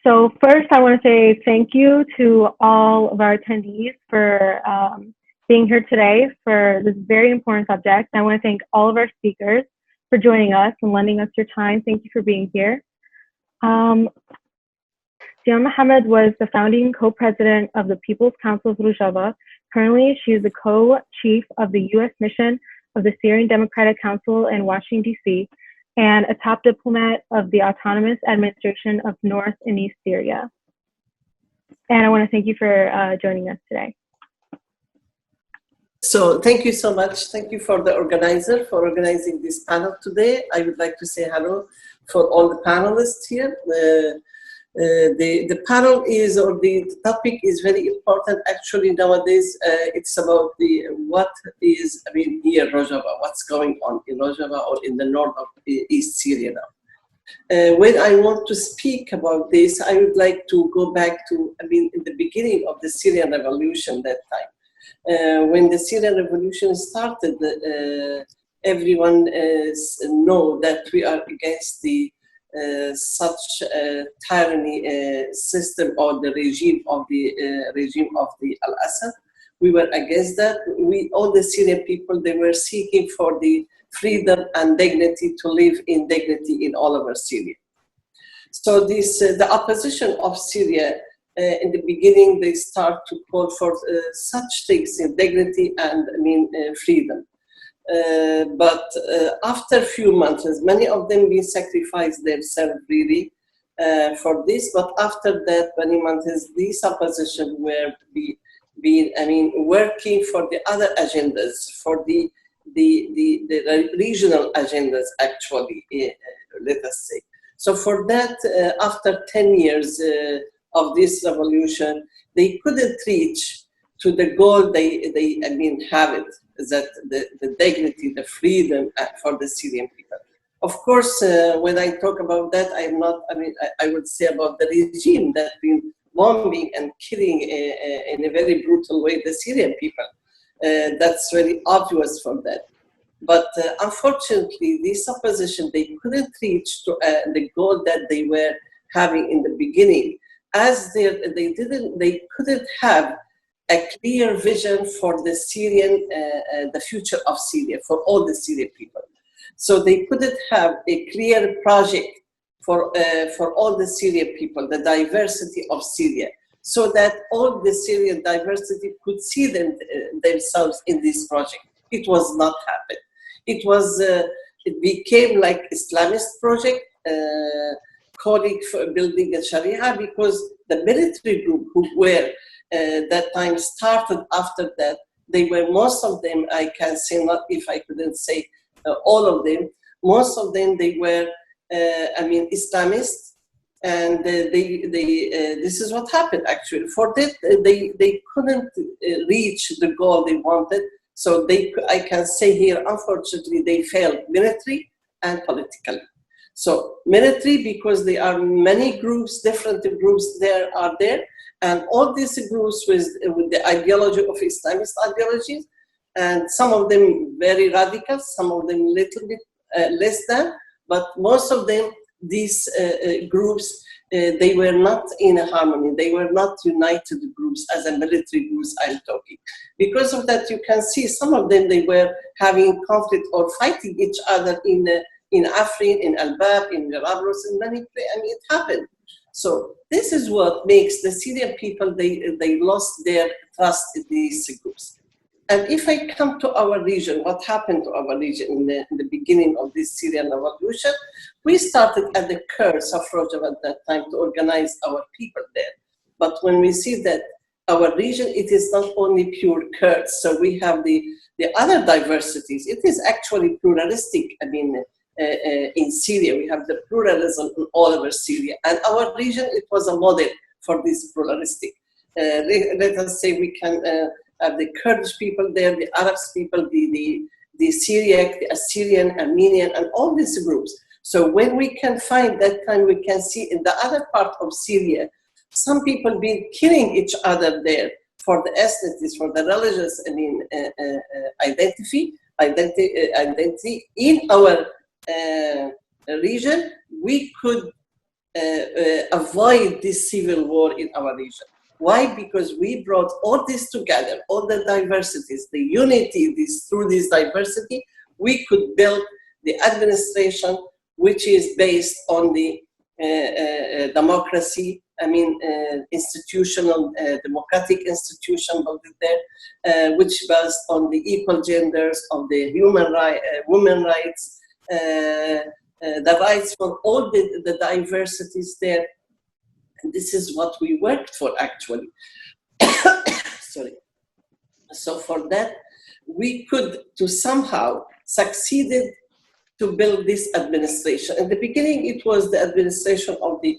So first, I want to say thank you to all of our attendees for being here today for this very important subject. I want to thank all of our speakers for joining us and lending us your time. Thank you for being here. Sinam Mohamad was the founding co-president of the People's Council of Rojava. Currently, she is the co-chief of the U.S. mission of the Syrian Democratic Council in Washington, D.C., and a top diplomat of the Autonomous Administration of North and East Syria. And I want to thank you for joining us today. So thank you so much. Thank you for the organizer for organizing this panel today. I would like to say hello for all the panelists here. The panel is, or the topic is very important actually nowadays. It's about what is, here Rojava, what's going on in Rojava or in the north of East Syria now. When I want to speak about this, I would like to go back to, in the beginning of the Syrian revolution that time. When the Syrian revolution started, everyone know that we are against the such tyranny system or the regime of the Al-Assad. We were against that. All the Syrian people, they were seeking for the freedom and dignity to live in dignity in all over Syria. So this, the opposition of Syria, in the beginning, they start to call for such things in dignity and freedom. But after a few months, many of them will sacrifice themselves really for this. But after that, many months, this opposition were working for the other agendas, for the regional agendas, actually, let us say. So for that, after 10 years of this revolution, they couldn't reach to the goal they have it, that the dignity, the freedom for the Syrian people. Of course, when I talk about that, I'm not, I would say about the regime that's been bombing and killing in a very brutal way the Syrian people. That's very obvious for that. But unfortunately, this opposition, they couldn't reach to the goal that they were having in the beginning, as they couldn't have a clear vision for the Syrian, the future of Syria, for all the Syrian people. So they couldn't have a clear project for all the Syrian people, the diversity of Syria, so that all the Syrian diversity could see themselves in this project. It was not happened. It became like Islamist project, calling for building a Sharia, because the military group who were that time started after that, they were, most of them, I can say, not if I couldn't say all of them, most of them, they were, Islamists, and this is what happened actually. For that, they couldn't reach the goal they wanted, so I can say here, unfortunately, they failed military and politically. So military, because there are many groups, different groups are there, and all these groups with the ideology of Islamist ideologies, and some of them very radical, some of them little bit less than, but most of them, these groups, they were not in a harmony. They were not united groups as a military groups I'm talking. Because of that, you can see some of them, they were having conflict or fighting each other in Afrin, in Al-Bab, in Jarablus, in many places. It happened. So this is what makes the Syrian people, they lost their trust in these groups. And if I come to our region, what happened to our region in the beginning of this Syrian revolution, we started at the Kurds of Rojava at that time to organize our people there. But when we see that our region, it is not only pure Kurds, so we have the other diversities. It is actually pluralistic. In Syria, we have the pluralism in all over Syria. And our region, it was a model for this pluralistic. Let us say we can have the Kurdish people there, the Arabs people, the Syriac, the Assyrian, Armenian, and all these groups. So when we can find that time, we can see in the other part of Syria, some people been killing each other there for the ethnicities, for the religious, identity in our region. We could avoid this civil war in our region. Why? Because we brought all this together, all the diversities, the unity, through this diversity, we could build the administration which is based on the democracy, institutional, democratic institution built there, which based on the equal genders, of the women rights, the rights for all the diversities there. And this is what we worked for, actually. Sorry. So for that, we could to somehow succeeded to build this administration. In the beginning, it was the administration of the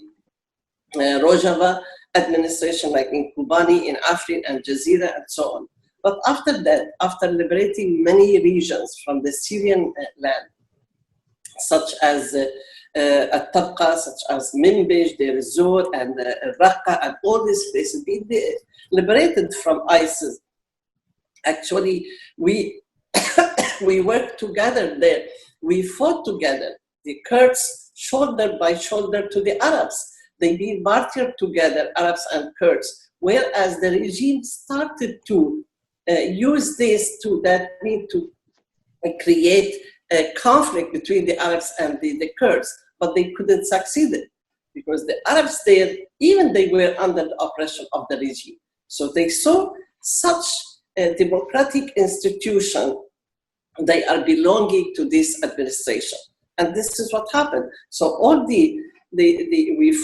Rojava administration, like in Kobani, in Afrin, and Jazeera, and so on. But after that, after liberating many regions from the Syrian land, such as At-Tabqa, such as Minbij, Deir ez-Zor, and Raqqa, and all these places, being liberated from ISIS. Actually, we worked together there. We fought together, the Kurds, shoulder by shoulder to the Arabs. They been martyred together, Arabs and Kurds, whereas the regime started to use this to create a conflict between the Arabs and the Kurds, but they couldn't succeed it because the Arabs there, even they were under the oppression of the regime. So they saw such a democratic institution, they are belonging to this administration. And this is what happened. So all we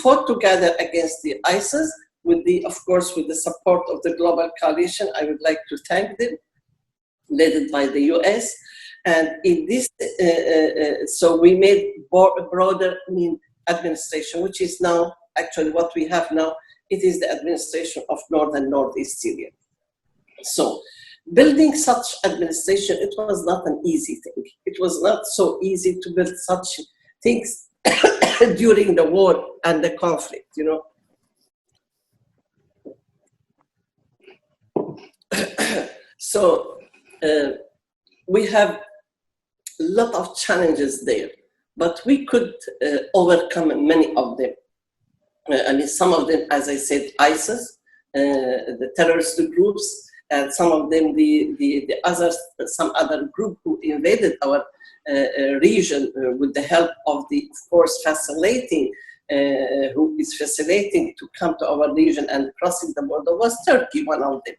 fought together against the ISIS of course, with the support of the global coalition. I would like to thank them, led by the US. And in this, so we made a broader administration, which is now actually what we have now. It is the administration of North and Northeast Syria. So building such administration, it was not an easy thing. It was not so easy to build such things during the war and the conflict, you know. So we have a lot of challenges there, but we could overcome many of them. Some of them, as I said, ISIS, the terrorist groups, and some of them the others, some other group who invaded our region with the help of of course, who is facilitating to come to our region and crossing the border was Turkey, one of them.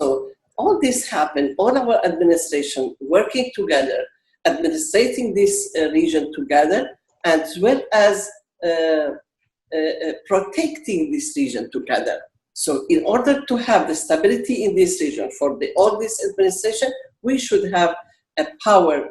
So all this happened, all our administration working together, administrating this region together, as well as protecting this region together. So in order to have the stability in this region for all this administration, we should have a power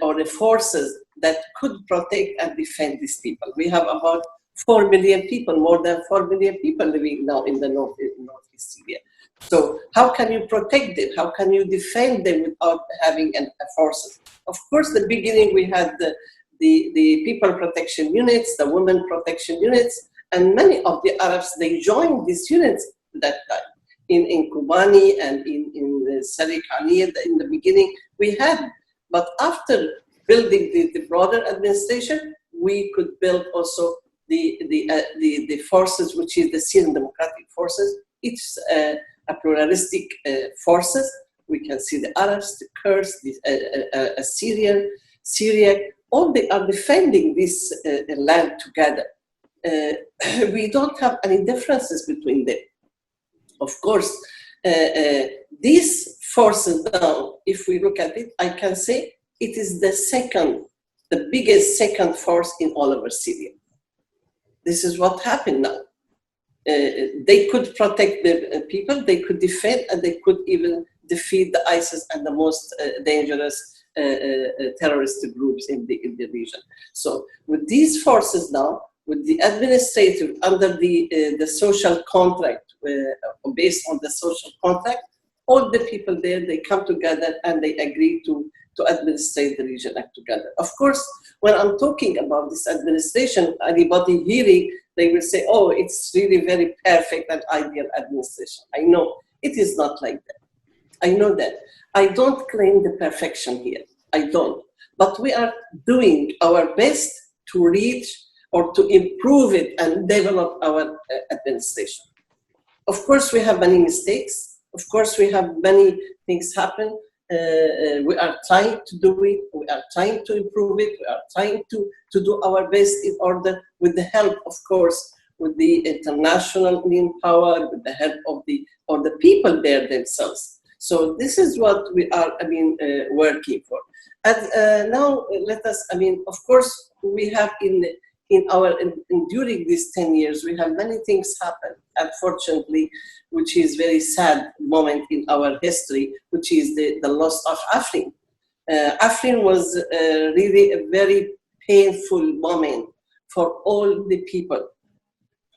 or the forces that could protect and defend these people. We have about 4 million people, more than 4 million people living now in the Northeast Syria. So how can you protect them? How can you defend them without having a forces? Of course, the beginning we had the people protection units, the women protection units, and many of the Arabs, they joined these units at that time. In Kobani and in Sadiq Ali in the beginning, we had. But after building the broader administration, we could build also the forces, which is the Syrian Democratic Forces. It's a pluralistic forces. We can see the Arabs, the Kurds, the Syria, all they are defending this land together. We don't have any differences between them. Of course, these forces now, if we look at it, I can say it is the biggest second force in all over Syria. This is what happened now. They could protect the people, they could defend, and they could even defeat the ISIS and the most dangerous terrorist groups in the region. So with these forces now, with the administrative under the social contract, based on the social contract, all the people there, they come together and they agree to administrate the region together. Of course, when I'm talking about this administration, anybody hearing, they will say, oh, it's really very perfect and ideal administration. I know it is not like that. I know that. I don't claim the perfection here. I don't. But we are doing our best to reach or to improve it and develop our administration. Of course, we have many mistakes. Of course, we have many things happen. We are trying to do it. We are trying to improve it. We are trying to do our best in order, with the help, of course, with the international power, with the help of the people there themselves. So this is what we are, working for. And now let us, of course, we have during these 10 years, we have many things happen, unfortunately, which is very sad moment in our history, which is the loss of Afrin. Afrin was really a very painful moment for all the people,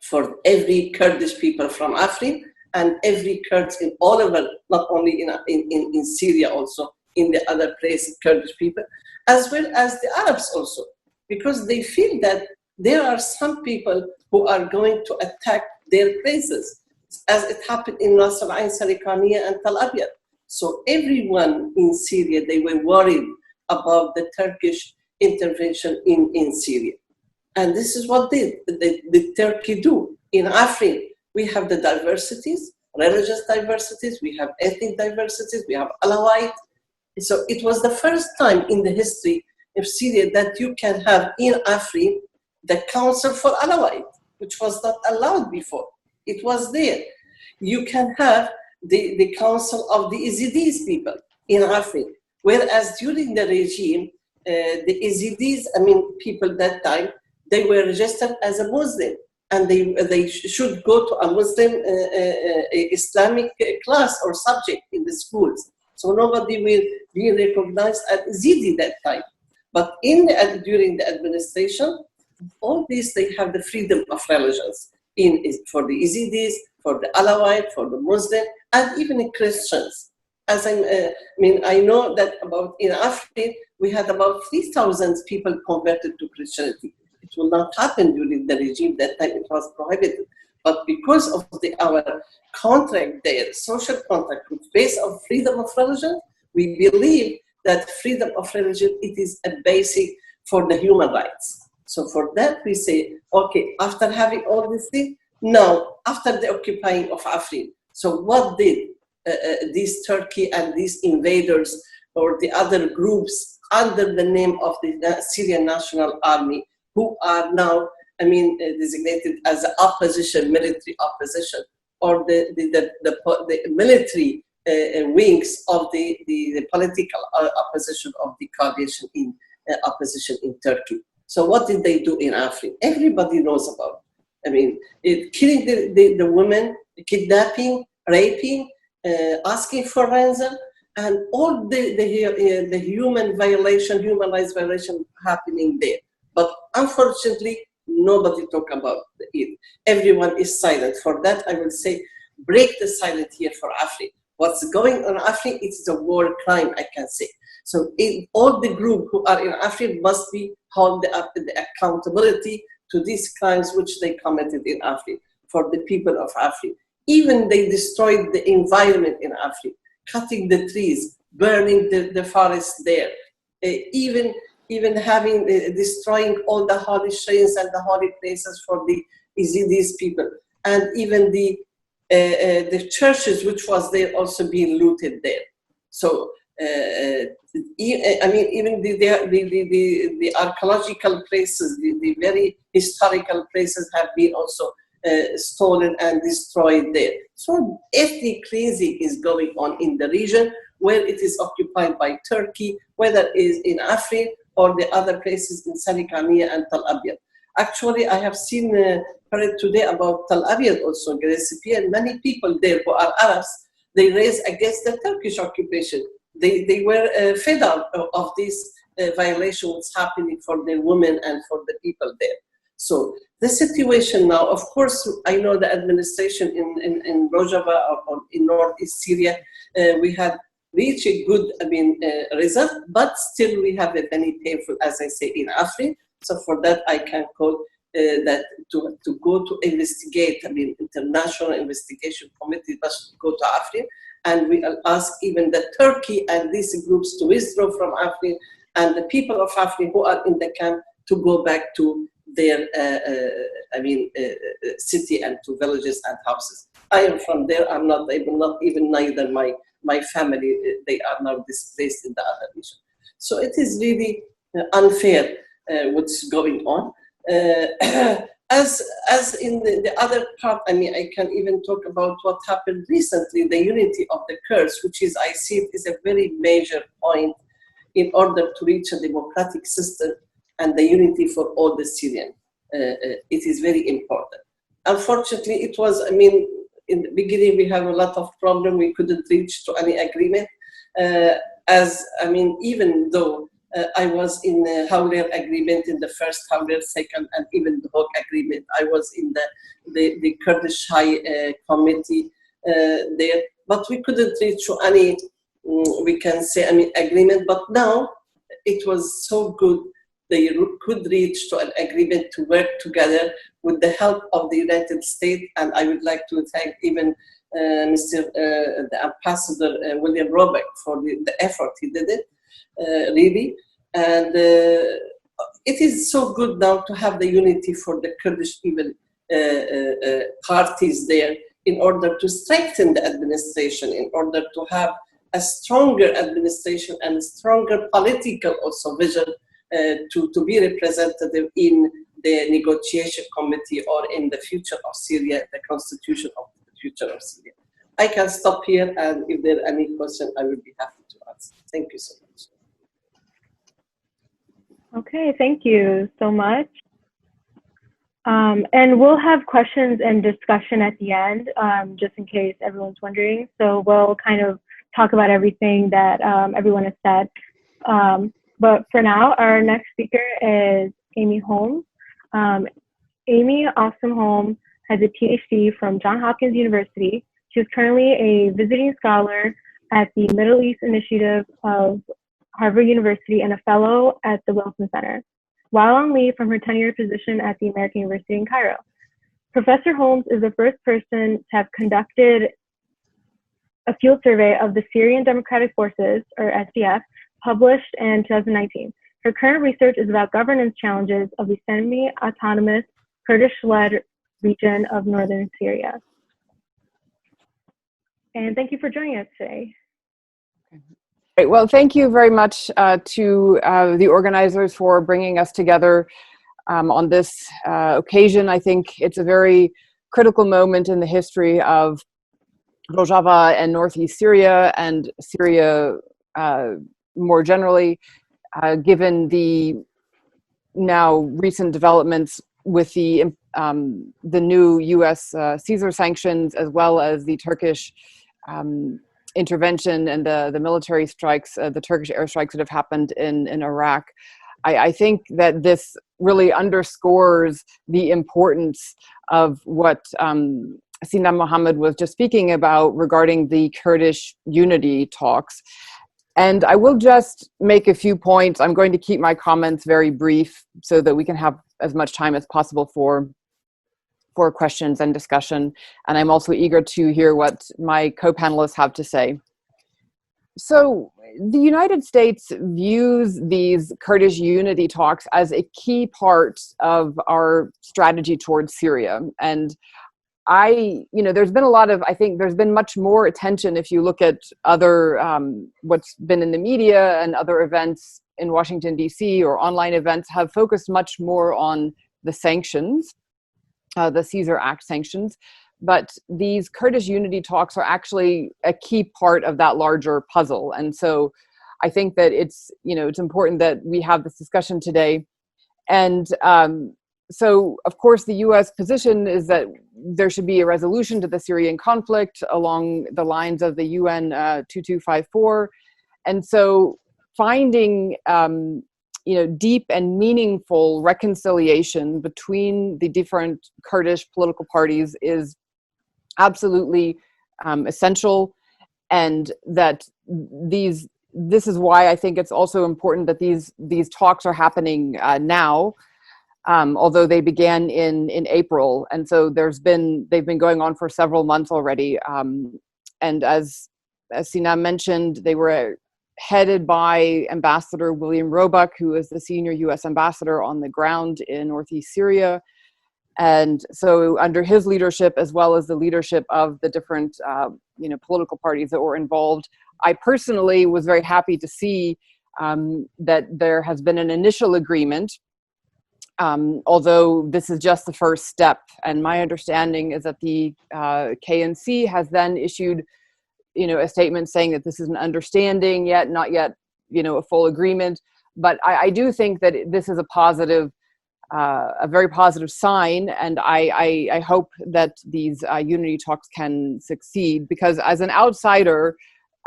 for every Kurdish people from Afrin and every Kurds in all over, not only in Syria, also in the other places, Kurdish people, as well as the Arabs also, because they feel that there are some people who are going to attack their places, as it happened in Nasr Ain, Sarikania, and Tal Abyad. So everyone in Syria, they were worried about the Turkish intervention in Syria. And this is what the Turkey do. In Afrin, we have the diversities, religious diversities, we have ethnic diversities, we have Alawite. So it was the first time in the history of Syria that you can have in Afrin the Council for Alawite, which was not allowed before. It was there. You can have the Council of the Yazidis people in Afrin, whereas during the regime, the Yazidis, people that time, they were registered as a Muslim, and they should go to a Muslim Islamic class or subject in the schools. So nobody will be recognized as Yazidi that time. But during the administration, all these, they have the freedom of religions for the Yazidis, for the Alawite, for the Muslim, and even the Christians. As I know that in Afrin, we had about 3,000 people converted to Christianity. It will not happen during the regime. That time it was prohibited. But because of our contract there, social contract, which is based on freedom of religion, we believe that freedom of religion, it is a basic for the human rights. So for that, we say, okay, after having all these things, now, after the occupying of Afrin, so what did this Turkey and these invaders or the other groups under the name of the Syrian National Army, who are now, designated as the opposition, military opposition, or the military wings of the political opposition of the coalition in opposition in Turkey. So what did they do in Afrin? Everybody knows about. Killing the women, kidnapping, raping, asking for ransom, and all the human rights violation happening there. But unfortunately, nobody talk about it. Everyone is silent. For that, I will say, break the silence here for Afrin. What's going on in Afrin, it's a war crime, I can say. So all the group who are in Afrin must be held the accountability to these crimes which they committed in Afrin, for the people of Afrin. Even they destroyed the environment in Afrin, cutting the trees, burning the forest there, even having destroying all the holy shrines and the holy places for the Yazidis people, and even the churches which was there also being looted there. So even the archaeological places, the very historical places have been also stolen and destroyed there. So ethnic cleansing is going on in the region where it is occupied by Turkey, whether it is in Afrin or the other places in Sarikania and Tal Abyad. Actually, I have seen heard today about Tal Abyad also, and many people there who are Arabs, they raised against the Turkish occupation. They were fed up of this violation that's happening for the women and for the people there. So the situation now, of course, I know the administration in Rojava or in northeast Syria, we had reached a good result, but still we have a very painful, as I say, in Afrin. So for that, I can call that to go to investigate, international investigation committee must go to Afrin, and we ask even the Turkey and these groups to withdraw from Afrin, and the people of Afrin who are in the camp to go back to their city and to villages and houses. I am from there. I'm not even neither my family. They are now displaced in the other region. So it is really unfair what's going on. As in the other part, I can even talk about what happened recently, the unity of the Kurds, which is, I see it is a very major point in order to reach a democratic system and the unity for all the Syrians. It is very important. Unfortunately, it was, in the beginning, we have a lot of problems. We couldn't reach to any agreement. Even though I was in the Hawler agreement, in the first Hawler, second, and even the Hawk agreement. I was in the Kurdish High Committee there, but we couldn't reach to any, we can say, agreement. But now it was so good they could reach to an agreement to work together with the help of the United States. And I would like to thank even the Ambassador William Robeck for the effort he did it, really. And it is so good now to have the unity for the Kurdish even parties there in order to strengthen the administration, in order to have a stronger administration and a stronger political also vision to be representative in the negotiation committee or in the future of Syria, the constitution of the future of Syria. I can stop here, and if there are any questions, I will be happy to answer. Thank you so much. Okay, thank you so much. And we'll have questions and discussion at the end, just in case everyone's wondering. So we'll kind of talk about everything that everyone has said. But for now, our next speaker is Amy Holmes. Amy Awesome Holmes has a PhD from Johns Hopkins University. She is currently a visiting scholar at the Middle East Initiative of Harvard University and a fellow at the Wilson Center, while on leave from her tenure position at the American University in Cairo. Professor Holmes is the first person to have conducted a field survey of the Syrian Democratic Forces, or SDF, published in 2019. Her current research is about governance challenges of the semi-autonomous Kurdish-led region of northern Syria. And thank you for joining us today. Great. Well, thank you very much to the organizers for bringing us together on this occasion. I think it's a very critical moment in the history of Rojava and northeast Syria and Syria more generally, given the now recent developments with the new U.S. Caesar sanctions, as well as the Turkish intervention and the military strikes, the Turkish airstrikes that have happened in Iraq. I think that this really underscores the importance of what Sinam Mohamad was just speaking about regarding the Kurdish unity talks. And I will just make a few points. I'm going to keep my comments very brief so that we can have as much time as possible for questions and discussion. And I'm also eager to hear what my co-panelists have to say. So the United States views these Kurdish unity talks as a key part of our strategy towards Syria. And there's been a lot of, I think there's been much more attention if you look at other, what's been in the media and other events in Washington, D.C. or online events have focused much more on the sanctions, the Caesar Act sanctions. But these Kurdish unity talks are actually a key part of that larger puzzle. And so I think that it's important that we have this discussion today. And so, of course, the U.S. position is that there should be a resolution to the Syrian conflict along the lines of the UN 2254. And so finding, deep and meaningful reconciliation between the different Kurdish political parties is absolutely essential. And that this is why I think it's also important that these talks are happening now. Although they began in April, and so they've been going on for several months already. And as Sinam mentioned, they were headed by Ambassador William Roebuck, who is the senior U.S. ambassador on the ground in northeast Syria. And so under his leadership, as well as the leadership of the different political parties that were involved, I personally was very happy to see that there has been an initial agreement, although this is just the first step. And my understanding is that the KNC has then issued a statement saying that this is an understanding, yet not yet, a full agreement. But I do think that this is a very positive sign, and I hope that these unity talks can succeed, because as an outsider,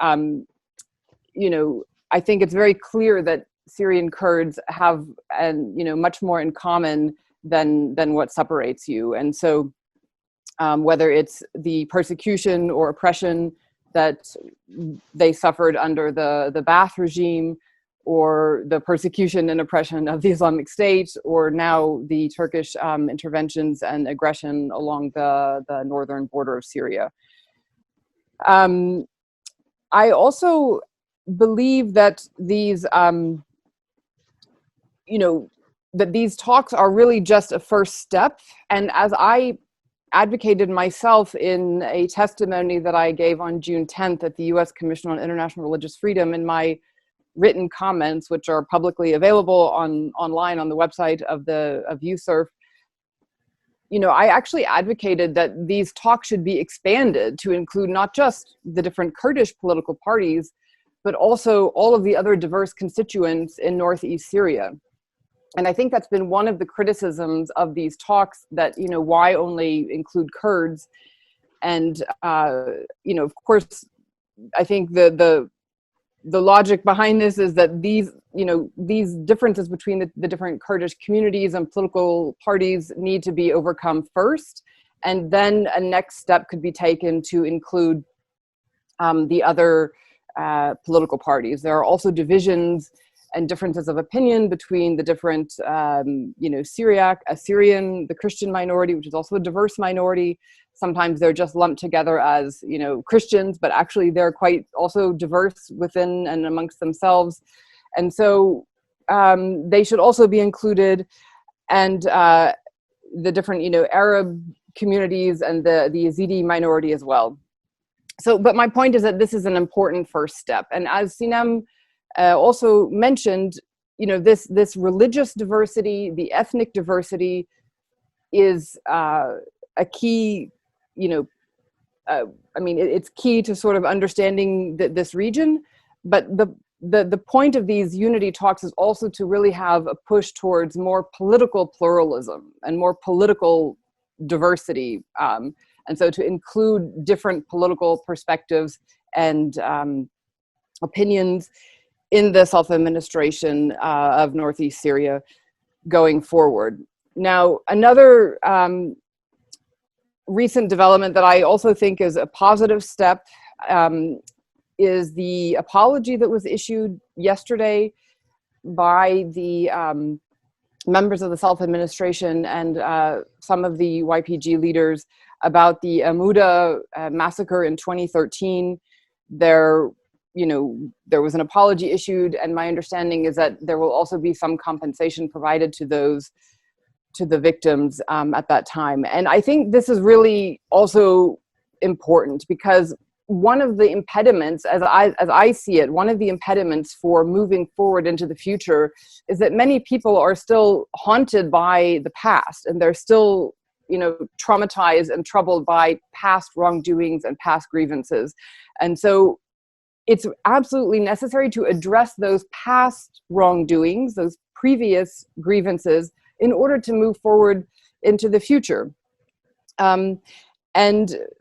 I think it's very clear that Syrian Kurds have much more in common than what separates you. And so whether it's the persecution or oppression that they suffered under the Ba'ath regime, or the persecution and oppression of the Islamic State, or now the Turkish interventions and aggression along the northern border of Syria. I also believe that these, that these talks are really just a first step. And as I advocated myself in a testimony that I gave on June 10th at the U.S. Commission on International Religious Freedom, in my written comments, which are publicly available online on the website of USERF, I actually advocated that these talks should be expanded to include not just the different Kurdish political parties, but also all of the other diverse constituents in northeast Syria. And I think that's been one of the criticisms of these talks, that, why only include Kurds? And, of course, I think the logic behind this is that these differences between the different Kurdish communities and political parties need to be overcome first. And then a next step could be taken to include the other political parties. There are also divisions and differences of opinion between the different, Syriac, Assyrian, the Christian minority, which is also a diverse minority. Sometimes they're just lumped together as, Christians, but actually they're quite also diverse within and amongst themselves. And so they should also be included, and the different, Arab communities and the Yazidi minority as well. So, but my point is that this is an important first step. And as Sinam also mentioned, this religious diversity, the ethnic diversity, is a key, it's key to sort of understanding this region. But the point of these unity talks is also to really have a push towards more political pluralism and more political diversity, and so to include different political perspectives and opinions in the self-administration of northeast Syria going forward. Now, another recent development that I also think is a positive step is the apology that was issued yesterday by the members of the self-administration and some of the YPG leaders about the Amuda massacre in 2013. There was an apology issued, and my understanding is that there will also be some compensation provided to the victims at that time. And I think this is really also important, because one of the impediments, as I see it, one of the impediments for moving forward into the future is that many people are still haunted by the past, and they're still, traumatized and troubled by past wrongdoings and past grievances. And so it's absolutely necessary to address those past wrongdoings, those previous grievances, in order to move forward into the future. And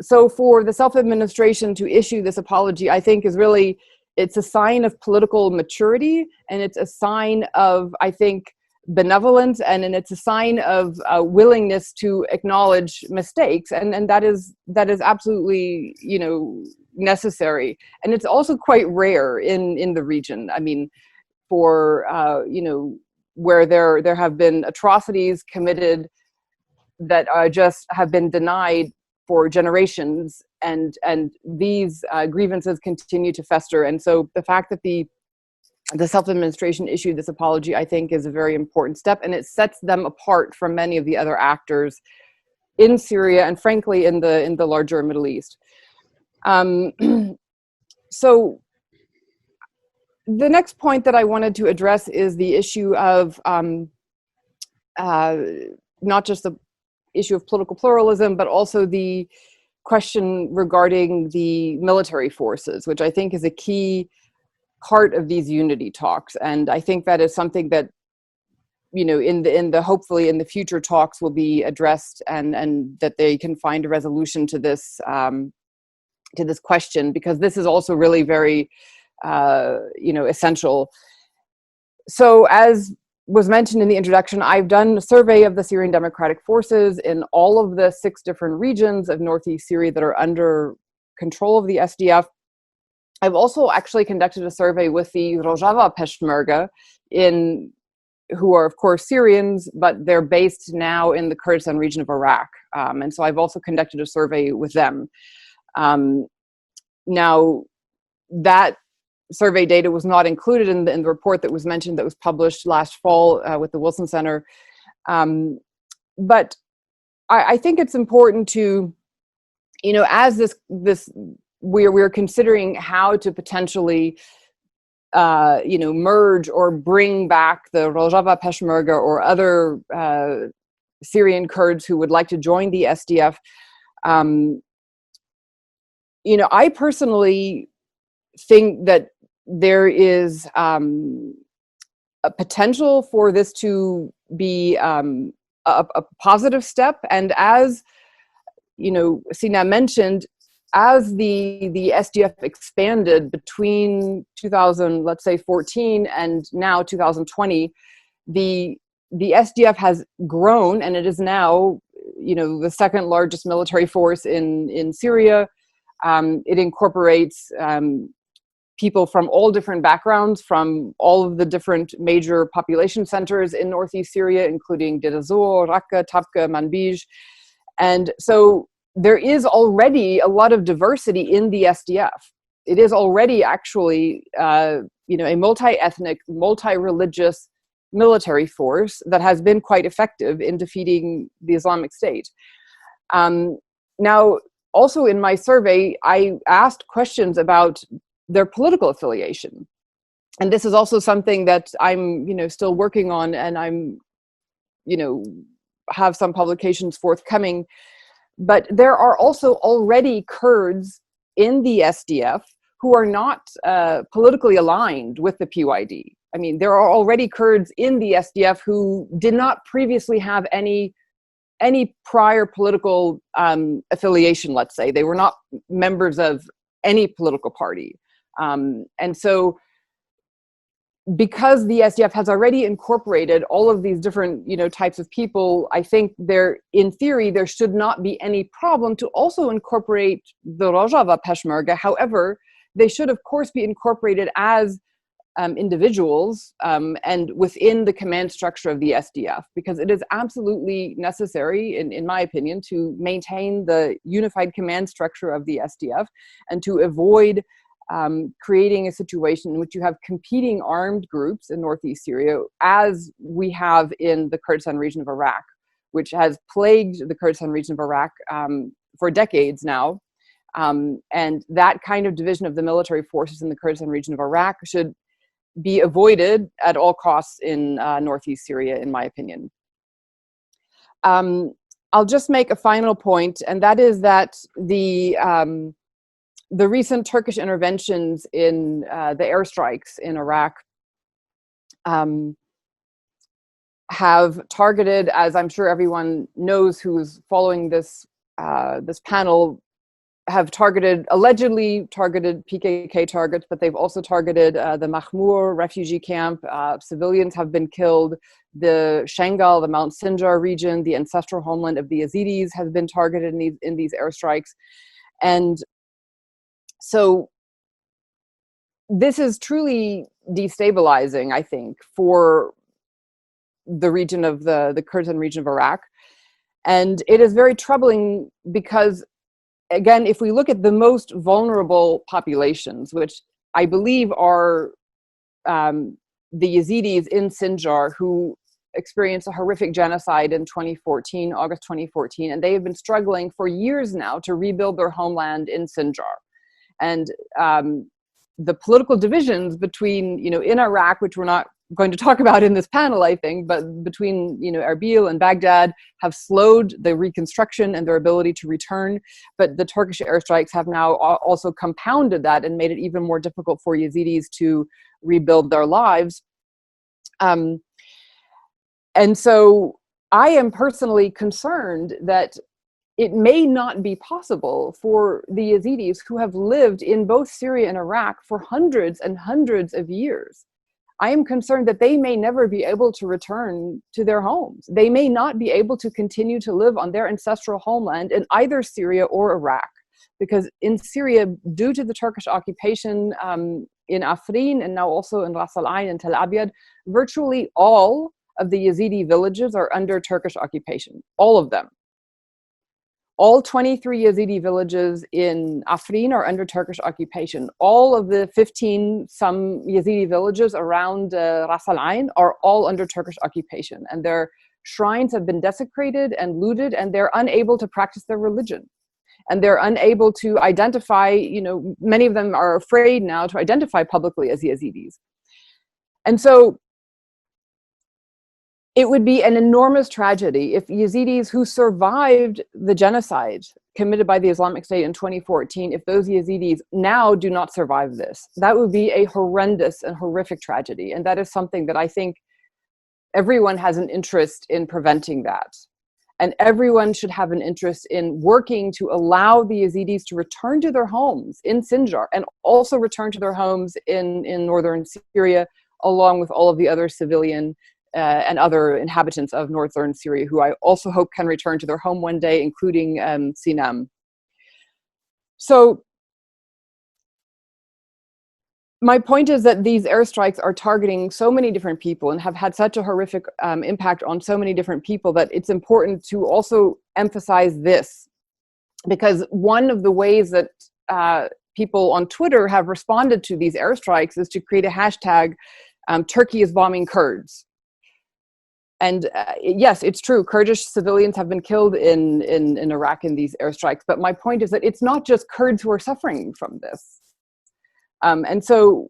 so for the self-administration to issue this apology, I think it's a sign of political maturity, and it's a sign of, I think, benevolence, and it's a sign of willingness to acknowledge mistakes, and that is absolutely necessary. And it's also quite rare in the region. I mean, for where there have been atrocities committed that just have been denied for generations, and these grievances continue to fester. And so the fact that the the self-administration issue, this apology, I think, is a very important step, and it sets them apart from many of the other actors in Syria and, frankly, in the larger Middle East. So the next point that I wanted to address is the issue of not just the issue of political pluralism, but also the question regarding the military forces, which I think is a key part of these unity talks. And I think that is something that, you know, in the hopefully in the future talks will be addressed, and that they can find a resolution to this question, because this is also really very essential. So, as was mentioned in the introduction, I've done a survey of the Syrian Democratic Forces in all of the 6 different regions of northeast Syria that are under control of the SDF. I've also actually conducted a survey with the Rojava Peshmerga, who are, of course, Syrians, but they're based now in the Kurdistan region of Iraq. And so I've also conducted a survey with them. Now, that survey data was not included in the report that was mentioned, that was published last fall with the Wilson Center. But I think it's important to, as we're considering how to potentially, merge or bring back the Rojava Peshmerga or other Syrian Kurds who would like to join the SDF. I personally think that there is a potential for this to be a positive step. And as, Sinam mentioned, as the SDF expanded between 2014 and now 2020, the SDF has grown, and it is now, the second largest military force in Syria. It incorporates people from all different backgrounds, from all of the different major population centers in northeast Syria, including Deir ez-Zor, Raqqa, Tabqa, Manbij. And so there is already a lot of diversity in the SDF. It is already actually, a multi-ethnic, multi-religious military force that has been quite effective in defeating the Islamic State. Now, also in my survey, I asked questions about their political affiliation. And this is also something that I'm, still working on, and I'm, have some publications forthcoming. But there are also already Kurds in the SDF who are not politically aligned with the PYD. I mean, there are already Kurds in the SDF who did not previously have any prior political affiliation, let's say. They were not members of any political party. And so because the SDF has already incorporated all of these different, types of people, I think in theory, there should not be any problem to also incorporate the Rojava Peshmerga. However, they should, of course, be incorporated as individuals and within the command structure of the SDF, because it is absolutely necessary, in my opinion, to maintain the unified command structure of the SDF and to avoid creating a situation in which you have competing armed groups in northeast Syria, as we have in the Kurdistan region of Iraq, which has plagued the Kurdistan region of Iraq for decades now. And that kind of division of the military forces in the Kurdistan region of Iraq should be avoided at all costs in northeast Syria, in my opinion. I'll just make a final point, and that is that the recent Turkish interventions in the airstrikes in Iraq have targeted, as I'm sure everyone knows who's following this panel, have allegedly targeted PKK targets, but they've also targeted the Mahmur refugee camp. Civilians have been killed. The Shangal, the Mount Sinjar region, the ancestral homeland of the Yazidis, has been targeted in these airstrikes. And so this is truly destabilizing, I think, for the region of the Kurdistan region of Iraq. And it is very troubling because, again, if we look at the most vulnerable populations, which I believe are the Yazidis in Sinjar who experienced a horrific genocide in 2014, August 2014, and they have been struggling for years now to rebuild their homeland in Sinjar. And the political divisions between, in Iraq, which we're not going to talk about in this panel, I think, but between, Erbil and Baghdad have slowed the reconstruction and their ability to return. But the Turkish airstrikes have now also compounded that and made it even more difficult for Yazidis to rebuild their lives. And so I am personally concerned that it may not be possible for the Yazidis who have lived in both Syria and Iraq for hundreds and hundreds of years. I am concerned that they may never be able to return to their homes. They may not be able to continue to live on their ancestral homeland in either Syria or Iraq, because in Syria, due to the Turkish occupation in Afrin and now also in Ras Al Ain and Tel Abyad, virtually all of the Yazidi villages are under Turkish occupation, all of them. All 23 Yazidi villages in Afrin are under Turkish occupation. All of the 15-some Yazidi villages around Ras Al Ain are all under Turkish occupation. And their shrines have been desecrated and looted, and they're unable to practice their religion. And they're unable to identify, many of them are afraid now to identify publicly as Yazidis. And so it would be an enormous tragedy if Yazidis who survived the genocide committed by the Islamic State in 2014, if those Yazidis now do not survive this. That would be a horrendous and horrific tragedy. And that is something that I think everyone has an interest in preventing that. And everyone should have an interest in working to allow the Yazidis to return to their homes in Sinjar and also return to their homes in northern Syria, along with all of the other civilian and other inhabitants of northern Syria, who I also hope can return to their home one day, including Sinam. So my point is that these airstrikes are targeting so many different people and have had such a horrific impact on so many different people that it's important to also emphasize this, because one of the ways that people on Twitter have responded to these airstrikes is to create a hashtag, Turkey is bombing Kurds. And yes, it's true, Kurdish civilians have been killed in Iraq in these airstrikes. But my point is that it's not just Kurds who are suffering from this. And so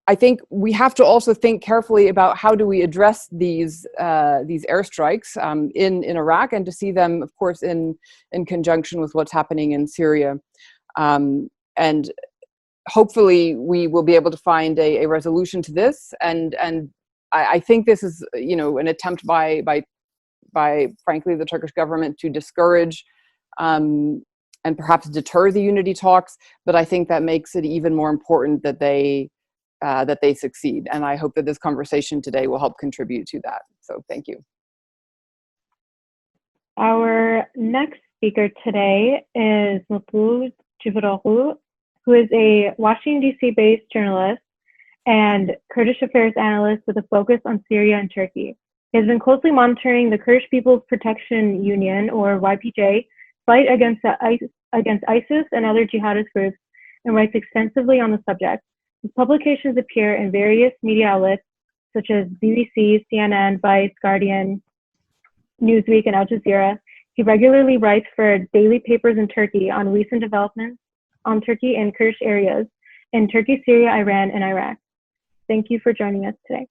I think we have to also think carefully about how do we address these airstrikes in Iraq, and to see them, of course, in conjunction with what's happening in Syria. And hopefully we will be able to find a resolution to this. And I think this is, an attempt by frankly, the Turkish government to discourage and perhaps deter the unity talks. But I think that makes it even more important that they succeed. And I hope that this conversation today will help contribute to that. So thank you. Our next speaker today is Mutlu Civiroglu, who is a Washington, D.C. based journalist and Kurdish affairs analyst with a focus on Syria and Turkey. He has been closely monitoring the Kurdish People's Protection Union, or YPJ, fight against ISIS and other jihadist groups, and writes extensively on the subject. His publications appear in various media outlets such as BBC, CNN, Vice, Guardian, Newsweek, and Al Jazeera. He regularly writes for daily papers in Turkey on recent developments on Turkey and Kurdish areas in Turkey, Syria, Iran, and Iraq. Thank you for joining us today.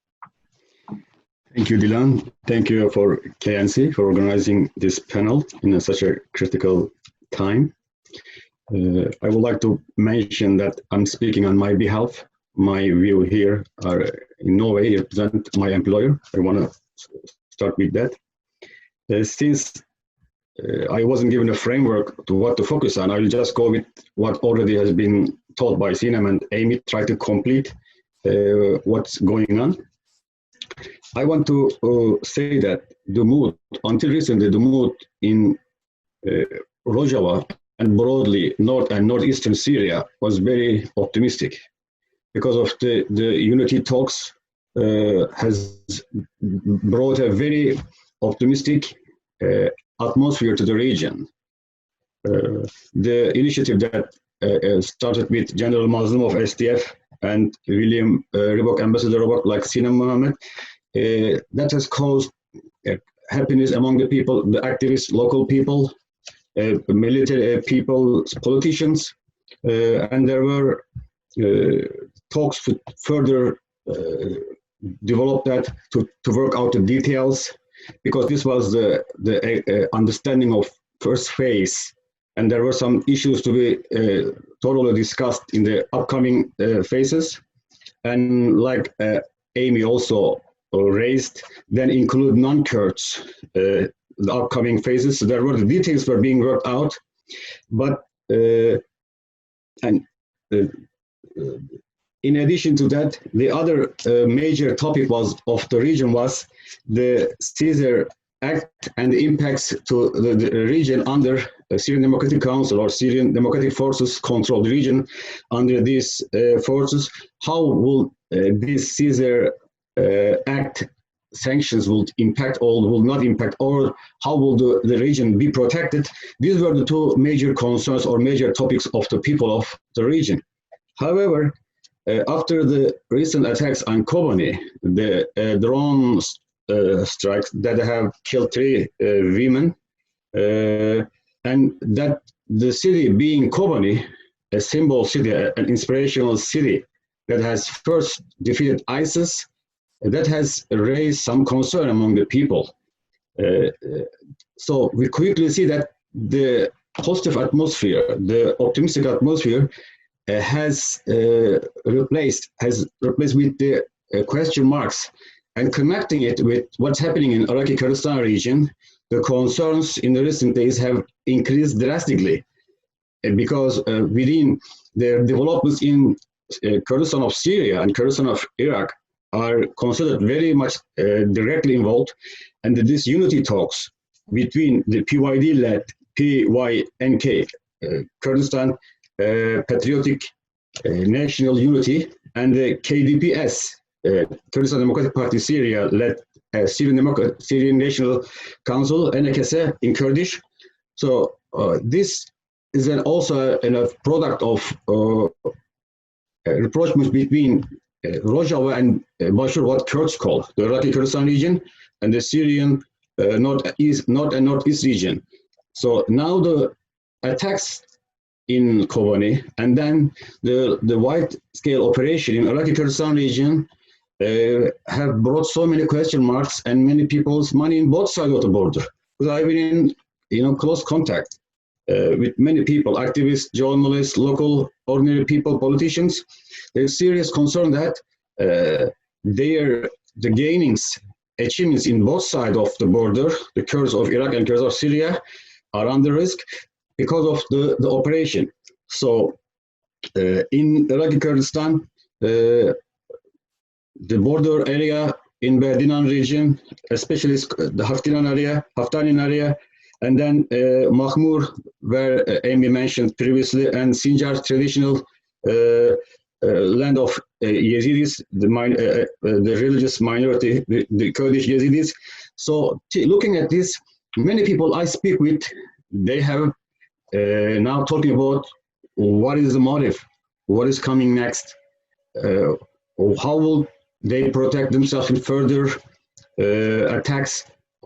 Thank you, Dilan. Thank you for KNC for organizing this panel in such a critical time. I would like to mention that I'm speaking on my behalf. My view here are in no way represent my employer. I want to start with that. Since I wasn't given a framework to what to focus on, I will just go with what already has been taught by Sinam and Amy, try to complete what's going on. I want to say that the mood, until recently, the mood in Rojava and broadly North and Northeastern Syria was very optimistic because of the unity talks has brought a very optimistic atmosphere to the region. The initiative that started with General Mazlum of SDF and William Ribok, Ambassador Ribok, like Sinam Mohamad, that has caused happiness among the people, the activists, local people, military people, politicians, and there were talks to further develop that, to work out the details, because this was the understanding of first phase, and there were some issues to be thoroughly discussed in the upcoming phases, and like Amy also raised, then include non-Kurds, the upcoming phases. So there were the details were being worked out, but in addition to that, the other major topic of the region was the Caesar Act and the impacts to the region under Syrian Democratic Council or Syrian Democratic Forces control the region under these forces. How will this Caesar Act sanctions will impact or will not impact, or how will the region be protected? These were the two major concerns or major topics of the people of the region. However, after the recent attacks on Kobani, the drone strikes that have killed 3 women, and that the city being Kobani, a symbol city, an inspirational city that has first defeated ISIS, that has raised some concern among the people. So we quickly see that the positive atmosphere, the optimistic atmosphere, has replaced with the question marks, and connecting it with what's happening in Iraqi Kurdistan region. The concerns in the recent days have increased drastically, because within the developments in Kurdistan of Syria and Kurdistan of Iraq are considered very much directly involved, and this unity talks between the PYD-led PYNK, Kurdistan Patriotic National Unity, and the KDPS, Kurdistan Democratic Party Syria, led Syrian National Council, NKS in Kurdish. So this is also a product of rapprochement between Rojava and Bashur, what Kurds call the Iraqi Kurdistan region, and the Syrian North and Northeast region. So now the attacks in Kobani, and then the wide-scale operation in Iraqi Kurdistan region have brought so many question marks and many people's money in both sides of the border. Because I've been in close contact with many people, activists, journalists, local, ordinary people, politicians. There's serious concern that the gainings, achievements in both sides of the border, the Kurds of Iraq and Kurds of Syria, are under risk because of the operation. So in Iraqi Kurdistan, the border area in Berdinan region, especially the Haftanin area, and then Mahmur, where Amy mentioned previously, and Sinjar, traditional land of Yazidis, the religious minority, the Kurdish Yazidis. So looking at this, many people I speak with, they have now talking about what is the motive, what is coming next, how will they protect themselves in further attacks,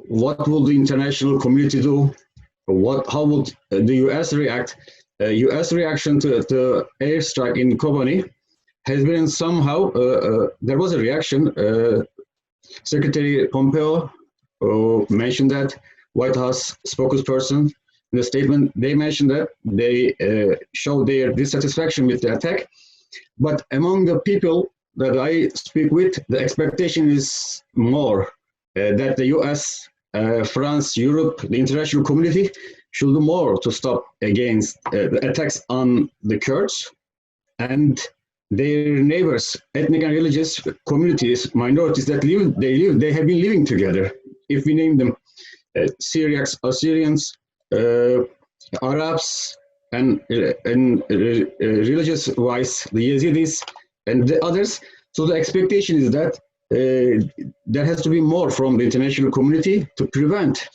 what will the international community do, how would the US react. US reaction to the airstrike in Kobani has been somehow, there was a reaction. Secretary Pompeo mentioned that, White House spokesperson, in the statement, they mentioned that they showed their dissatisfaction with the attack. But among the people that I speak with, the expectation is more that the US, France, Europe, the international community should do more to stop against the attacks on the Kurds and their neighbors, ethnic and religious communities, minorities that they have been living together. If we name them, Syriacs, Assyrians, Arabs, and religious-wise, the Yazidis and the others. So the expectation is that there has to be more from the international community to prevent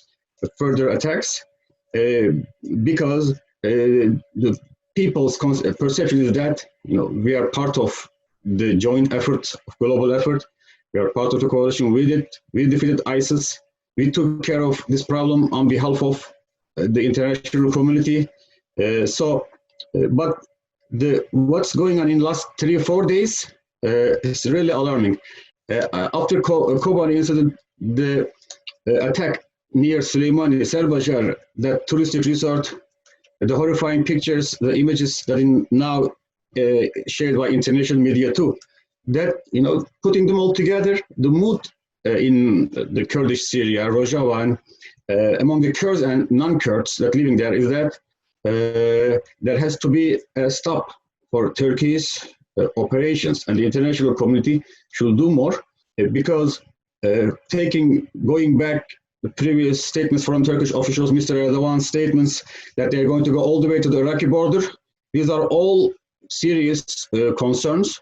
further attacks, because the people's perception is that we are part of the joint effort, global effort. We are part of the coalition. We did. We defeated ISIS. We took care of this problem on behalf of the international community. But what's going on in the last 3 or 4 days is really alarming. After Kobani incident, the attack near Süleymaniye, Serbajar, that touristic resort, the horrifying pictures, the images that are now shared by international media too, that, putting them all together, the mood in the Kurdish Syria, Rojava, and among the Kurds and non-Kurds that living there is that there has to be a stop for Turkey's operations, and the international community should do more because going back the previous statements from Turkish officials, Mr. Erdogan's statements that they're going to go all the way to the Iraqi border, these are all serious concerns.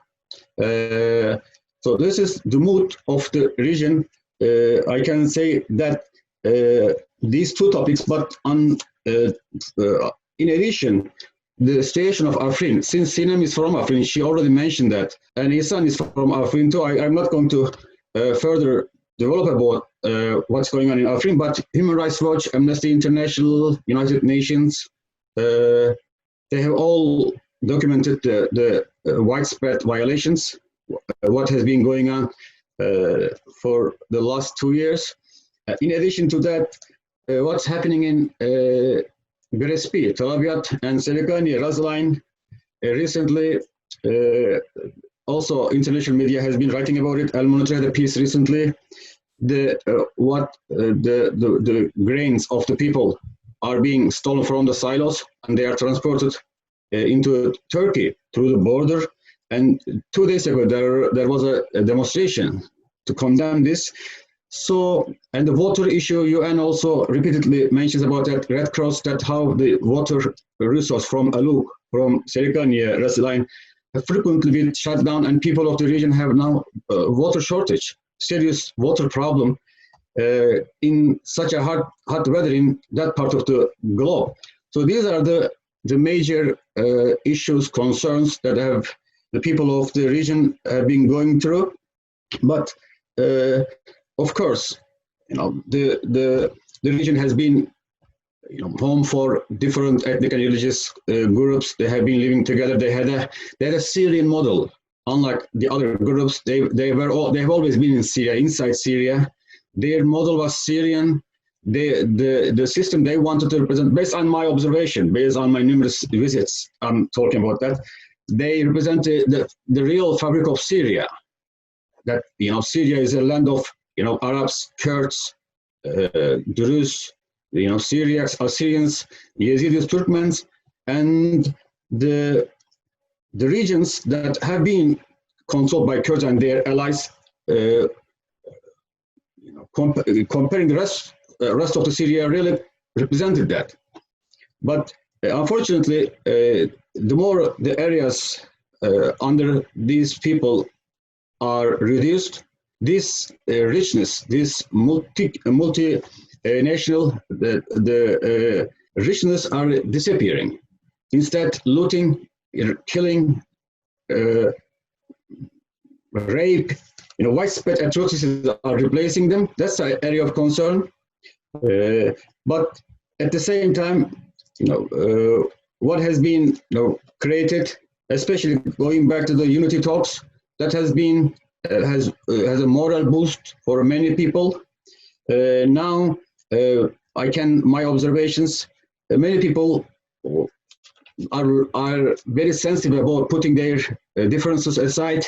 So this is the mood of the region. I can say that these two topics, but in addition, the situation of Afrin, since Sinam is from Afrin, she already mentioned that, and Ihsan is from Afrin too. I'm not going to further develop about what's going on in Afrin, but Human Rights Watch, Amnesty International, United Nations, they have all documented the widespread violations, what has been going on for the last 2 years. In addition to that, what's happening in Grespi, Tel Abyad, and Serikani, Razline, recently, also international media has been writing about it. Al Monitor had a piece recently. The grains of the people are being stolen from the silos, and they are transported into Turkey through the border. And 2 days ago, there was a demonstration to condemn this. So, and the water issue, UN also repeatedly mentions about that, Red Cross, that how the water resource from Aluk, from Serikaniye, Rasline, have frequently been shut down, and people of the region have now water shortage, serious water problem in such a hot weather in that part of the globe. So these are the major issues, concerns that the people of the region have been going through. But of course, the region has been home for different ethnic and religious groups. They have been living together. They had a Syrian model. Unlike the other groups, they have always been in Syria, inside Syria. Their model was Syrian. The system they wanted to represent, based on my observation, based on my numerous visits, I'm talking about that, they represented the real fabric of Syria. That Syria is a land of Arabs, Kurds, Druze, Syriacs, Assyrians, Yazidis, Turkmens, and the regions that have been controlled by Kurds and their allies. Comparing the rest of the Syria really represented that. But unfortunately, the more the areas under these people are reduced, this richness, this multinational, the richness are disappearing. Instead, looting, killing, rape, widespread atrocities are replacing them. That's an area of concern. But at the same time, what has been created, especially going back to the unity talks, that has been has a moral boost for many people. Now, my observations, many people are very sensitive about putting their differences aside,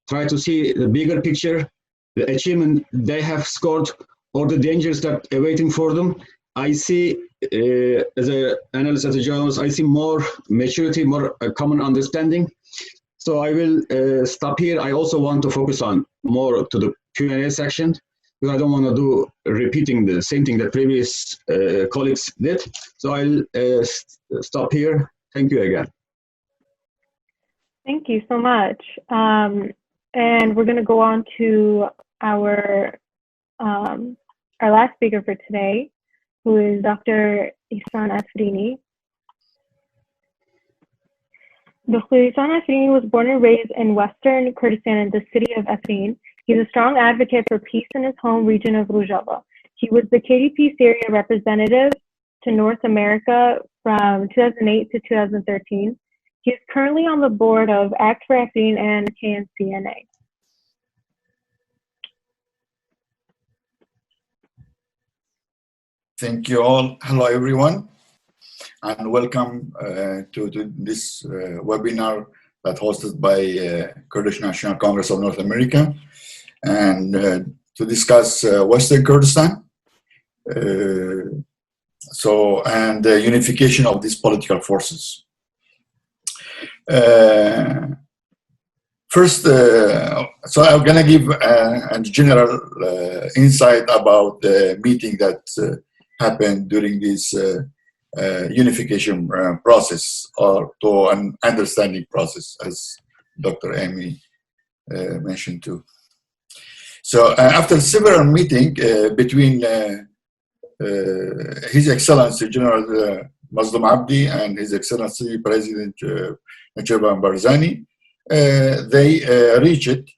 try to see the bigger picture, the achievement they have scored, or the dangers that are waiting for them. I see, as an analyst, as a journalist, I see more maturity, more common understanding. So I will stop here. I also want to focus on more to the Q&A section, because I don't want to do repeating the same thing that previous colleagues did. So I'll stop here. Thank you again. Thank you so much. And we're going to go on to our last speaker for today, who is Dr. Ihsan Efrini. Mutlu Civiroglu was born and raised in western Kurdistan in the city of Efrin. He's a strong advocate for peace in his home region of Rojava. He was the KDP Syria representative to North America from 2008 to 2013. He is currently on the board of Act for Efrin and KNCNA. Thank you all. Hello, everyone, and welcome to this webinar that hosted by Kurdish National Congress of North America, and to discuss Western Kurdistan. And the unification of these political forces. First, so I'm going to give a general insight about the meeting that happened during this unification process, or to an understanding process, as Dr. Amy mentioned too. So after several meetings between His Excellency General Mazlum Abdi and His Excellency President Najib Barzani, they reached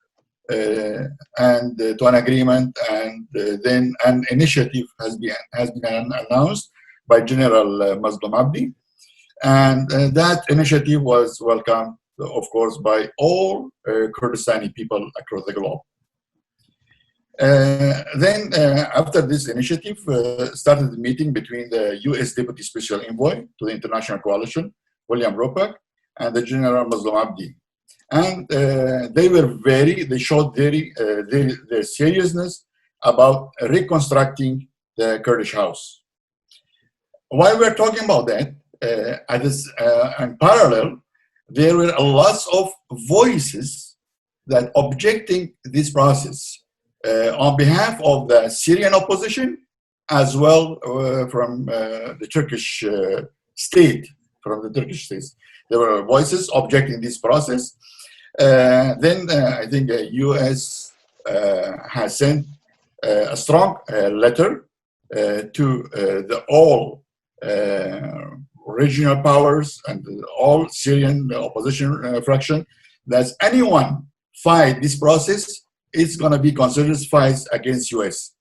and to an agreement, and then an initiative has been announced by General Mazlum Abdi, and that initiative was welcomed, of course, by all Kurdistani people across the globe. Then, after this initiative, started the meeting between the U.S. Deputy Special Envoy to the International Coalition, William Ropack, and the General Mazlum Abdi. And they showed their seriousness about reconstructing the Kurdish house. While we're talking about that, in parallel, there were lots of voices that objecting this process. On behalf of the Syrian opposition, as well from the Turkish state, there were voices objecting this process. Then I think the U.S. has sent a strong letter to all regional powers and all Syrian opposition fraction that anyone fight this process, it's going to be considered fights against U.S.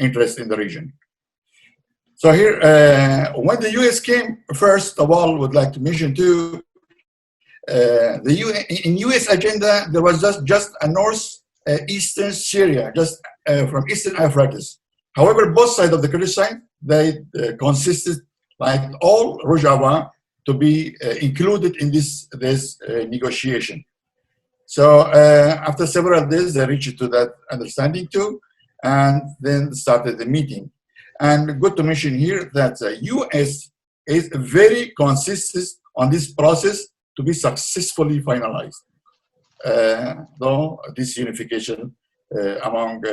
interest in the region. So here, when the U.S. came, first of all, would like to mention too, in U.S. agenda, there was just a northeastern Syria, just from Eastern Euphrates. However, both sides of the Kurdish side, they consisted, like all Rojava, to be included in this negotiation. So after several days, they reached to that understanding too, and then started the meeting. And good to mention here that the U.S. is very consistent on this process to be successfully finalized. Though this unification among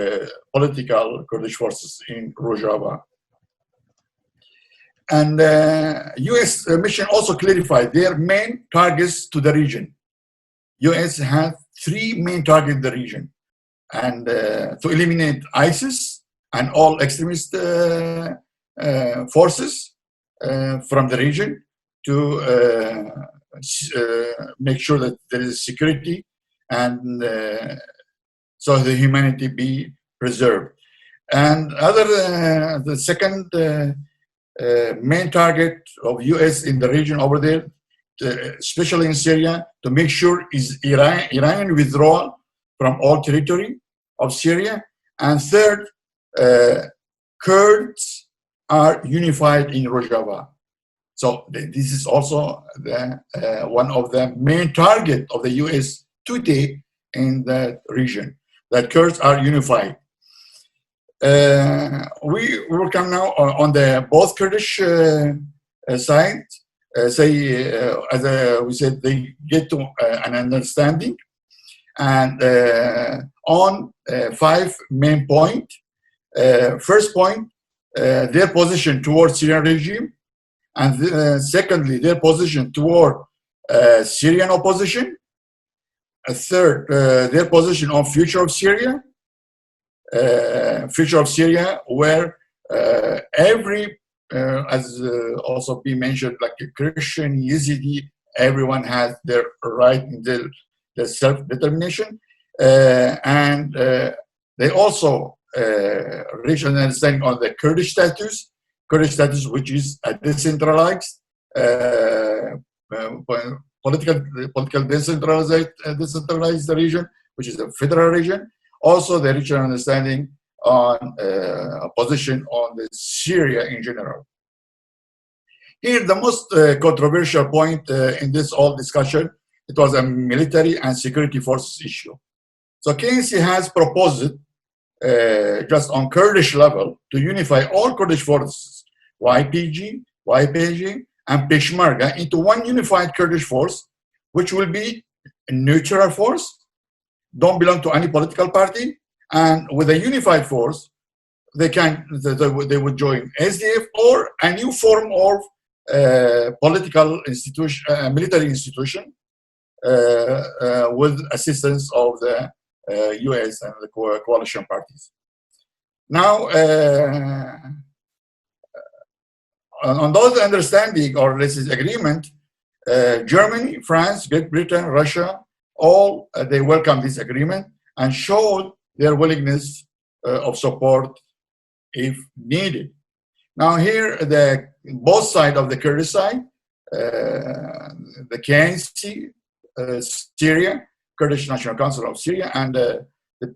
political Kurdish forces in Rojava. And U.S. mission also clarified their main targets to the region. U.S. had 3 main targets in the region, and to eliminate ISIS and all extremist forces from the region, to make sure that there is security and so the humanity be preserved. And the second main target of U.S. in the region over there, especially in Syria, to make sure is Iranian withdrawal from all territory of Syria. And third, Kurds are unified in Rojava. So this is also one of the main target of the U.S. today in that region, that Kurds are unified. We will come now on the both Kurdish side. As we said, they get to an understanding, and on 5 main points. First point, their position towards Syrian regime, and secondly, their position toward Syrian opposition. Third, their position on future of Syria, where every, as also been mentioned, like a Christian, Yazidi, everyone has their right in their self-determination. And they also reach an understanding on the Kurdish status, which is a decentralized, political decentralized region, which is a federal region. Also, they reach an understanding on a position on the Syria in general. Here, the most controversial point in this whole discussion, it was a military and security forces issue. So KNC has proposed, just on Kurdish level, to unify all Kurdish forces, YPG, YPG, and Peshmerga, into one unified Kurdish force, which will be a neutral force, don't belong to any political party, and with a unified force, they would join SDF or a new form of political institution, military institution, with assistance of the US and the coalition parties. Now, on those understanding or this is agreement, Germany, France, Great Britain, Russia, all they welcomed this agreement and showed their willingness of support if needed. Now here, both sides of the Kurdish side, the KNC, Syria, Kurdish National Council of Syria, and the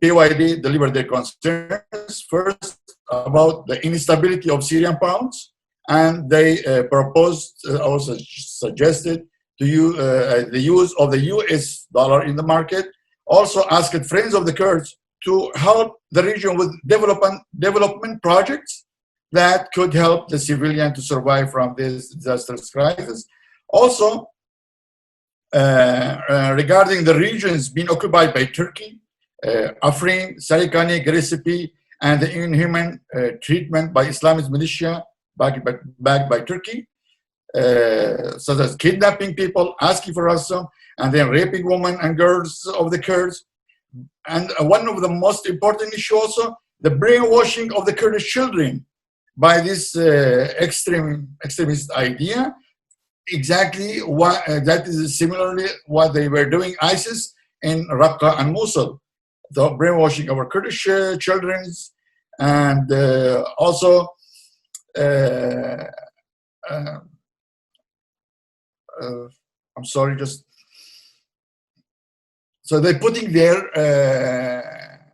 PYD delivered their concerns first about the instability of Syrian pounds, and they proposed, also suggested to use the use of the US dollar in the market. Also asked friends of the Kurds to help the region with development projects that could help the civilian to survive from this disastrous crisis. Also, regarding the regions being occupied by Turkey, Afrin, Sarikani, Geresipi, and the inhuman treatment by Islamist militia backed by Turkey, such as kidnapping people, asking for ransom, and then raping women and girls of the Kurds. And one of the most important issues also, the brainwashing of the Kurdish children by this extremist idea. Exactly what that is similarly what they were doing ISIS in Raqqa and Mosul, the brainwashing of our Kurdish children, and also I'm sorry, just so they're putting their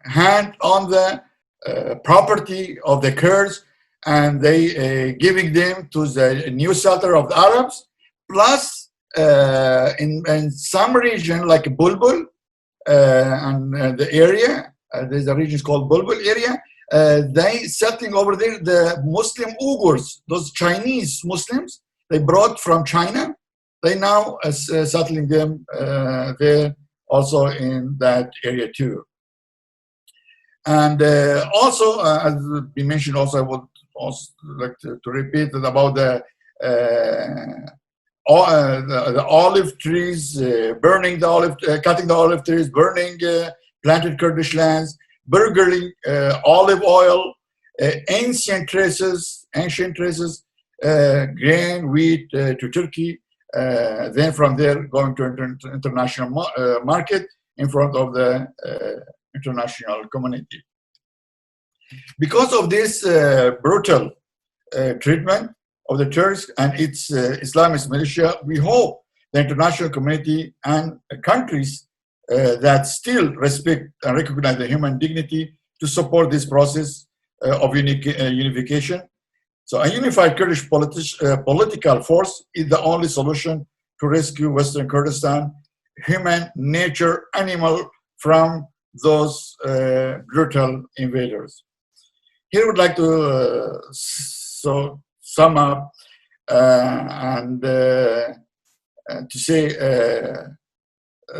hand on the property of the Kurds, and they giving them to the new settler of the Arabs. Plus, in some region like Bulbul and the area, there's a region called Bulbul area. They settling over there the Muslim Uyghurs, those Chinese Muslims they brought from China. They now settling them there also in that area too. And also, as we mentioned, also I would also like to repeat about the olive trees, burning the olive, cutting the olive trees, burning planted Kurdish lands, burgling olive oil, ancient traces, grain, wheat to Turkey, then from there going to international market in front of the international community. Because of this brutal treatment of the Turks and its Islamist militia, we hope the international community and countries that still respect and recognize the human dignity to support this process of unification. So a unified Kurdish political force is the only solution to rescue Western Kurdistan, human, nature, animal from those brutal invaders. Here I would like to sum up and to say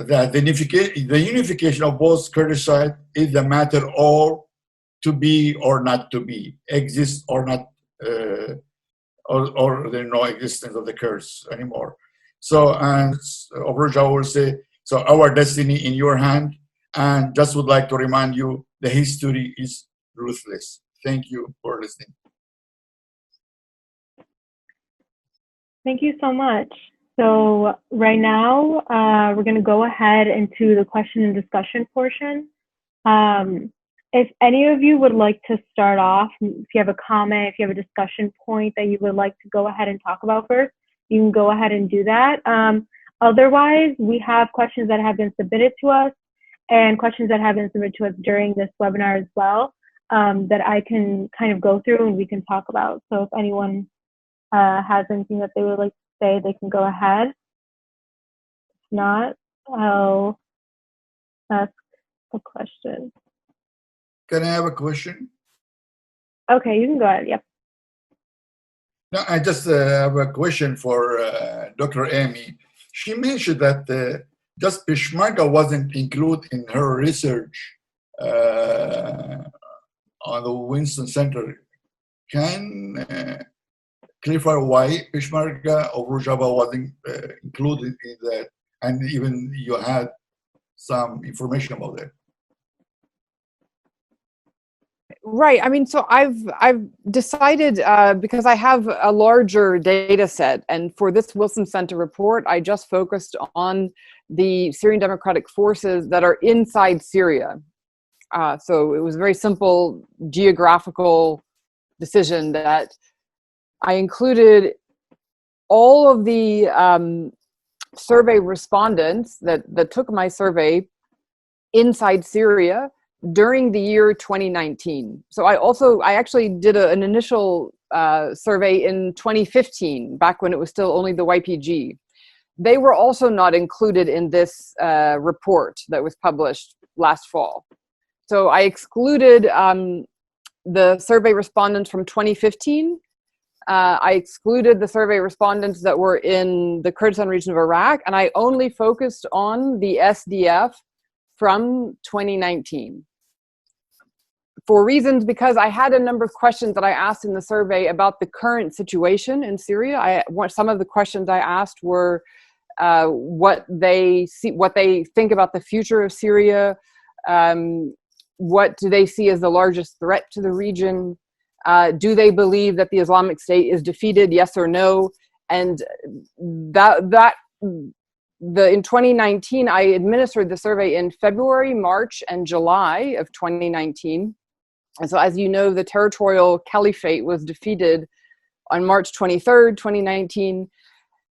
that the unification of both Kurdish sides is a matter of to be or not to be, exist or not, or there's no existence of the Kurds anymore. So, and Rojava will say, so our destiny in your hand, and just would like to remind you, the history is ruthless. Thank you for listening. Thank you so much. So right now, we're going to go ahead into the question and discussion portion. If any of you would like to start off, if you have a comment, if you have a discussion point that you would like to go ahead and talk about first, you can go ahead and do that. Otherwise, we have questions that have been submitted to us and questions that have been submitted to us during this webinar as well, that I can kind of go through and we can talk about. So if anyone has anything that they would like to say, they can go ahead. If not, I'll ask a question. Can I have a question? Okay, you can go ahead. Yep. No, I just have a question for Dr. Amy. She mentioned that just Peshmerga wasn't included in her research on the Winston Center. Can clarify why Peshmerga or Rojava wasn't included in that, and even you had some information about that? Right. I mean, so I've decided because I have a larger data set, and for this Wilson Center report, I just focused on the Syrian Democratic Forces that are inside Syria. So it was a very simple geographical decision that I included all of the survey respondents that took my survey inside Syria during the year 2019. So I actually did an initial survey in 2015, back when it was still only the YPG. They were also not included in this report that was published last fall. So I excluded the survey respondents from 2015. I excluded the survey respondents that were in the Kurdistan region of Iraq, and I only focused on the SDF from 2019. For reasons, because I had a number of questions that I asked in the survey about the current situation in Syria. Some of the questions I asked were what they think about the future of Syria. What do they see as the largest threat to the region? Do they believe that the Islamic State is defeated? Yes or no? And in 2019, I administered the survey in February, March, and July of 2019. And so, as you know, the territorial caliphate was defeated on March 23rd, 2019.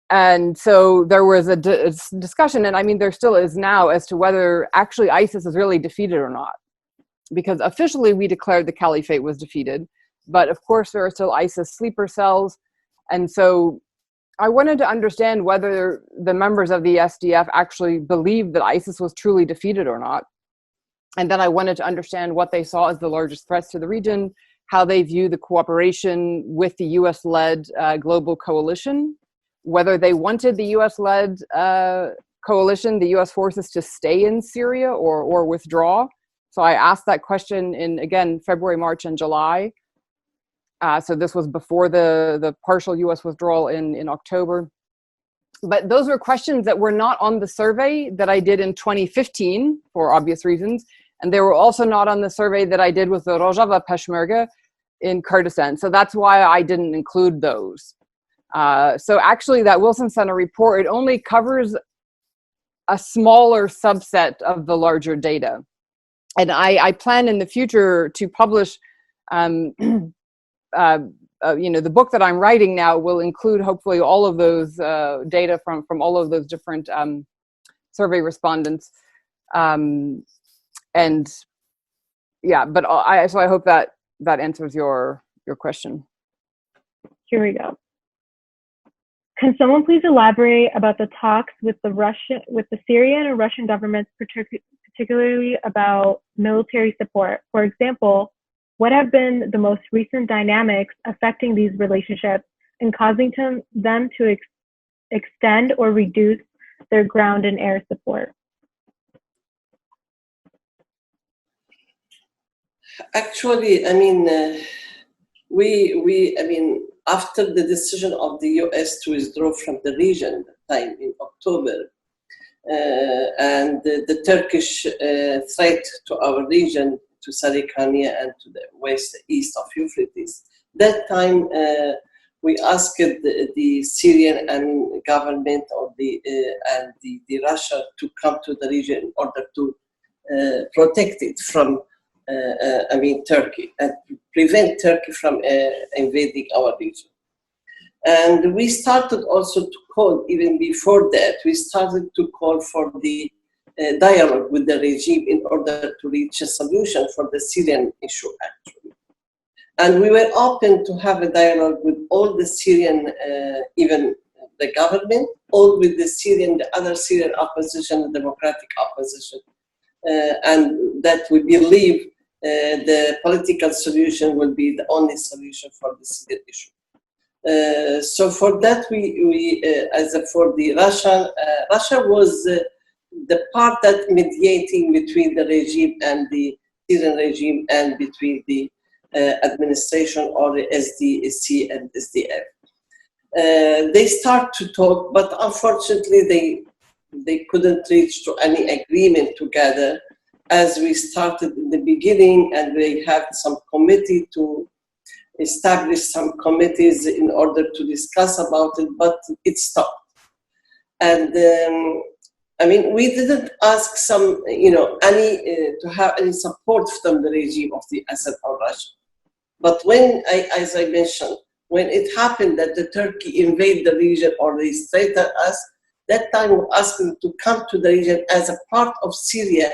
And so there was a discussion, and I mean, there still is now, as to whether actually ISIS is really defeated or not. Because officially we declared the caliphate was defeated, but of course there are still ISIS sleeper cells. And so I wanted to understand whether the members of the SDF actually believed that ISIS was truly defeated or not. And then I wanted to understand what they saw as the largest threats to the region, how they view the cooperation with the US-led global coalition, whether they wanted the US-led coalition, the US forces, to stay in Syria or withdraw. So I asked that question in, again, February, March, and July. So this was before the partial US withdrawal in October. But those were questions that were not on the survey that I did in 2015, for obvious reasons. And they were also not on the survey that I did with the Rojava Peshmerga in Kurdistan. So that's why I didn't include those. So actually that Wilson Center report, it only covers a smaller subset of the larger data. And I plan in the future to publish, the book that I'm writing now will include hopefully all of those data from all of those different survey respondents. And yeah, but so I hope that answers your question. Here we go. Can someone please elaborate about the talks with the Syrian and Russian governments, particularly about military support? For example, what have been the most recent dynamics affecting these relationships and causing them to extend or reduce their ground and air support? Actually, I mean, after the decision of the US to withdraw from the region at the time in October, and the Turkish threat to our region, to Sarikania and to the east of Euphrates, that time we asked the Syrian government or the Russia to come to the region in order to protect it from Turkey and prevent Turkey from invading our region. And we started also to call, even before that, we started to call for the dialogue with the regime in order to reach a solution for the Syrian issue, actually. And we were open to have a dialogue with all the Syrian, even the government, all with the other Syrian opposition, the democratic opposition. And that we believe the political solution will be the only solution for the Syrian issue. So for that, for the Russia was the part that mediating between the regime and the Syrian regime and between the administration or the SDC and SDF. They start to talk, but unfortunately they couldn't reach to any agreement together as we started in the beginning, and they had some committee to establish some committees in order to discuss about it, but it stopped. And we didn't ask to have any support from the regime of the Assad or Russia. But when, as I mentioned, when it happened that the Turkey invade the region or they threatened us, that time we asked them to come to the region as a part of Syria,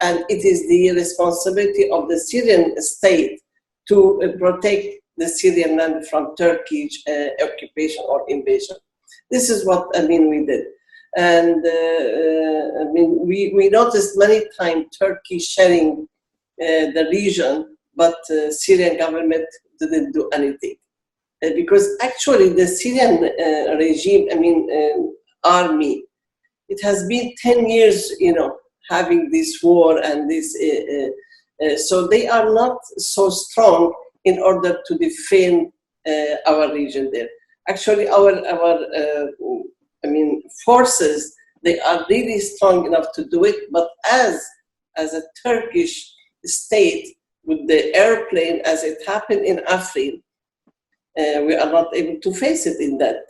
and it is the responsibility of the Syrian state to protect the Syrian land from Turkish occupation or invasion. This is what we did. And we noticed many times Turkey sharing the region, but Syrian government didn't do anything. Because actually the Syrian regime, army, it has been 10 years, having this war and this, so they are not so strong in order to defend our region there. Actually, our forces, they are really strong enough to do it, but as a Turkish state with the airplane, as it happened in Afrin, we are not able to face it in that,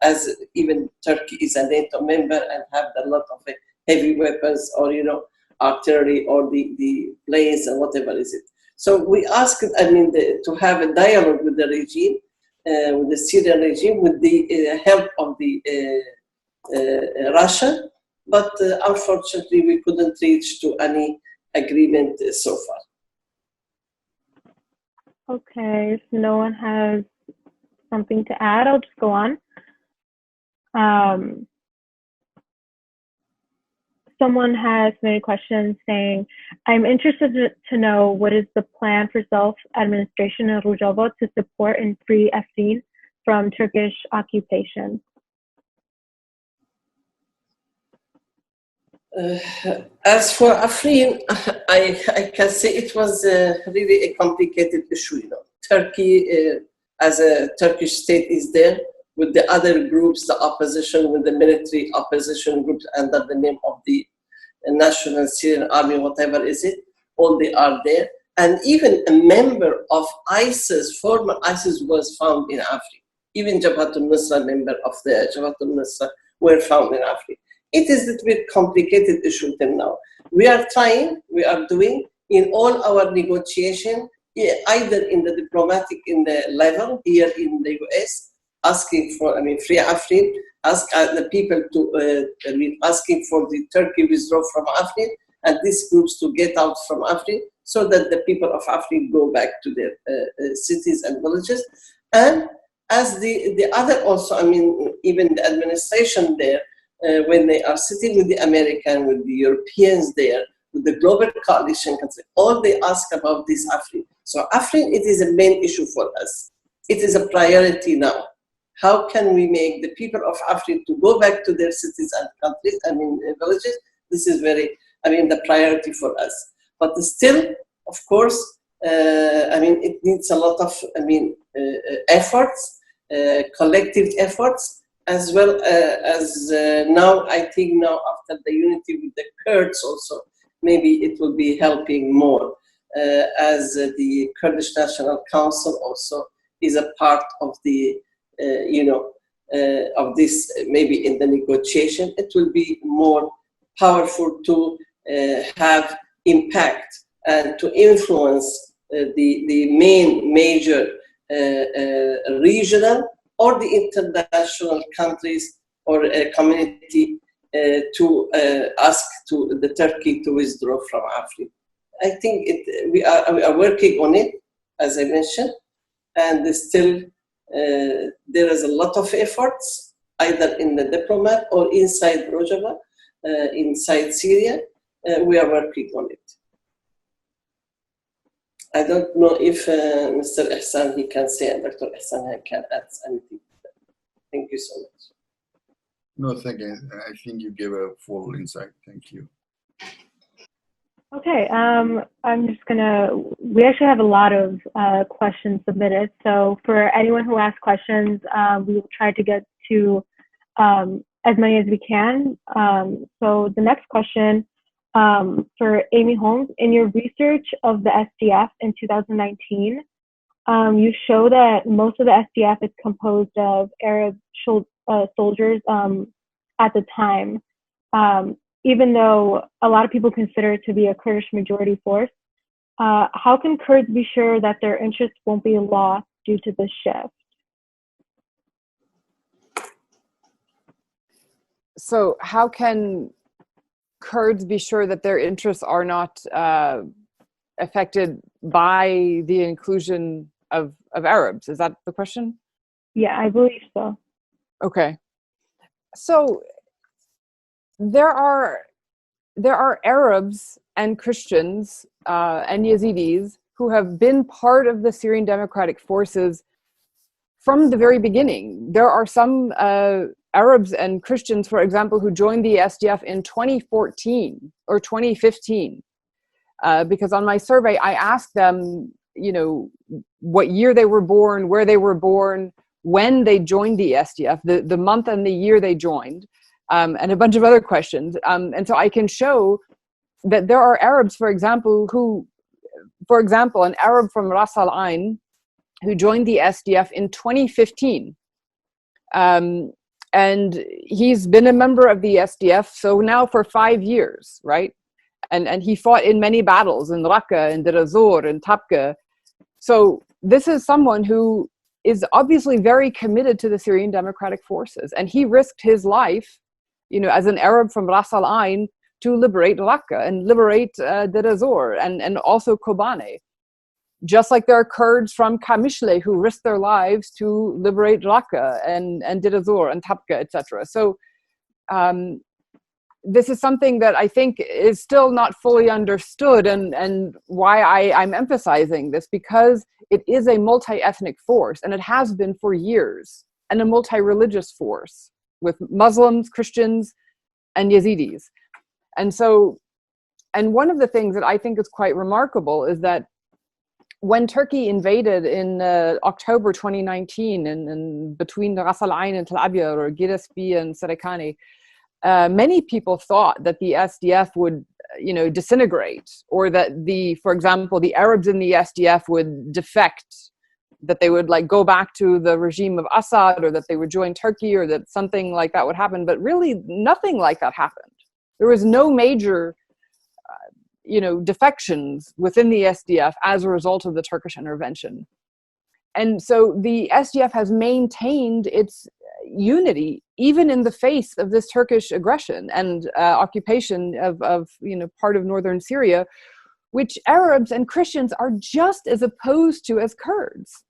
as even Turkey is a NATO member and have a lot of heavy weapons or, artillery or the planes and whatever is it. So we asked, to have a dialogue with the regime, with the Syrian regime, with the help of the Russia, but unfortunately we couldn't reach to any agreement so far. Okay, if no one has something to add, I'll just go on. Someone has many questions saying, I'm interested to know what is the plan for self-administration in Rojava to support and free Afrin from Turkish occupation? As for Afrin, I can say it was really a complicated issue. Turkey, as a Turkish state, is there with the other groups, the opposition, with the military opposition groups under the name of the National Syrian Army, whatever is it, all they are there. And even a member of ISIS, former ISIS, was found in Afrin. Even Jabhat al-Nusra, member of the Jabhat al-Nusra, were found in Afrin. It is a bit complicated issue till now. We are trying, we are doing in all our negotiation, either in the diplomatic level here in the US, asking for, free Afrin, ask the people to, asking for the Turkey withdraw from Afrin, and these groups to get out from Afrin, so that the people of Afrin go back to their cities and villages. And as the other also, even the administration there, when they are sitting with the American, with the Europeans there, with the global coalition, all they ask about this Afrin. So Afrin, it is a main issue for us. It is a priority now. How can we make the people of Afrin to go back to their cities and countries, villages? This is very, the priority for us. But still, of course, it needs a lot of, efforts, collective efforts, as well as now, I think now after the unity with the Kurds also, maybe it will be helping more, as the Kurdish National Council also is a part of the, of this, maybe in the negotiation, it will be more powerful to have impact and to influence the main major regional or the international countries or a community to ask to the Turkey to withdraw from Africa. I think we are working on it, as I mentioned, and still there is a lot of efforts, either in the diplomat or inside Rojava, inside Syria. We are working on it. I don't know if Mr. Ihsan, he can say, and Dr. Ihsan can add anything. Thank you so much. No, thank you. I think you gave a full insight. Thank you. Okay, I'm just we actually have a lot of questions submitted. So for anyone who asks questions, we will try to get to as many as we can. So the next question for Amy Holmes, in your research of the SDF in 2019, you show that most of the SDF is composed of Arab soldiers at the time, even though a lot of people consider it to be a Kurdish majority force. How can Kurds be sure that their interests won't be lost due to this shift? So how can Kurds be sure that their interests are not affected by the inclusion of Arabs? Is that the question? Yeah, I believe so. Okay. So there are Arabs and Christians and Yazidis who have been part of the Syrian Democratic Forces from the very beginning. There are some Arabs and Christians, for example, who joined the SDF in 2014 or 2015. Because on my survey, I asked them, what year they were born, where they were born, when they joined the SDF, the month and the year they joined, and a bunch of other questions. And so I can show that there are Arabs, for example, an Arab from Ras Al Ain who joined the SDF in 2015. And he's been a member of the SDF, so now for 5 years, right? And he fought in many battles in Raqqa, in Deir ez-Zor, in Tabqa. So this is someone who is obviously very committed to the Syrian Democratic Forces. And he risked his life, as an Arab from Ras Al Ain, to liberate Raqqa and liberate Deir ez-Zor and also Kobane. Just like there are Kurds from Qamishli who risked their lives to liberate Raqqa and Deir ez-Zor and Tabqa, etc. So this is something that I think is still not fully understood, and why I'm emphasizing this, because it is a multi-ethnic force, and it has been for years, and a multi-religious force with Muslims, Christians, and Yazidis. And one of the things that I think is quite remarkable is that when Turkey invaded in October 2019, and between Ras Al Ain and Tel Abyad, or Girespi and Serikani, many people thought that the SDF would, disintegrate, or that for example, the Arabs in the SDF would defect, that they would go back to the regime of Assad, or that they would join Turkey, or that something like that would happen. But really, nothing like that happened. There was no major, defections within the SDF as a result of the Turkish intervention. And so the SDF has maintained its unity, even in the face of this Turkish aggression and occupation of part of northern Syria, which Arabs and Christians are just as opposed to as Kurds.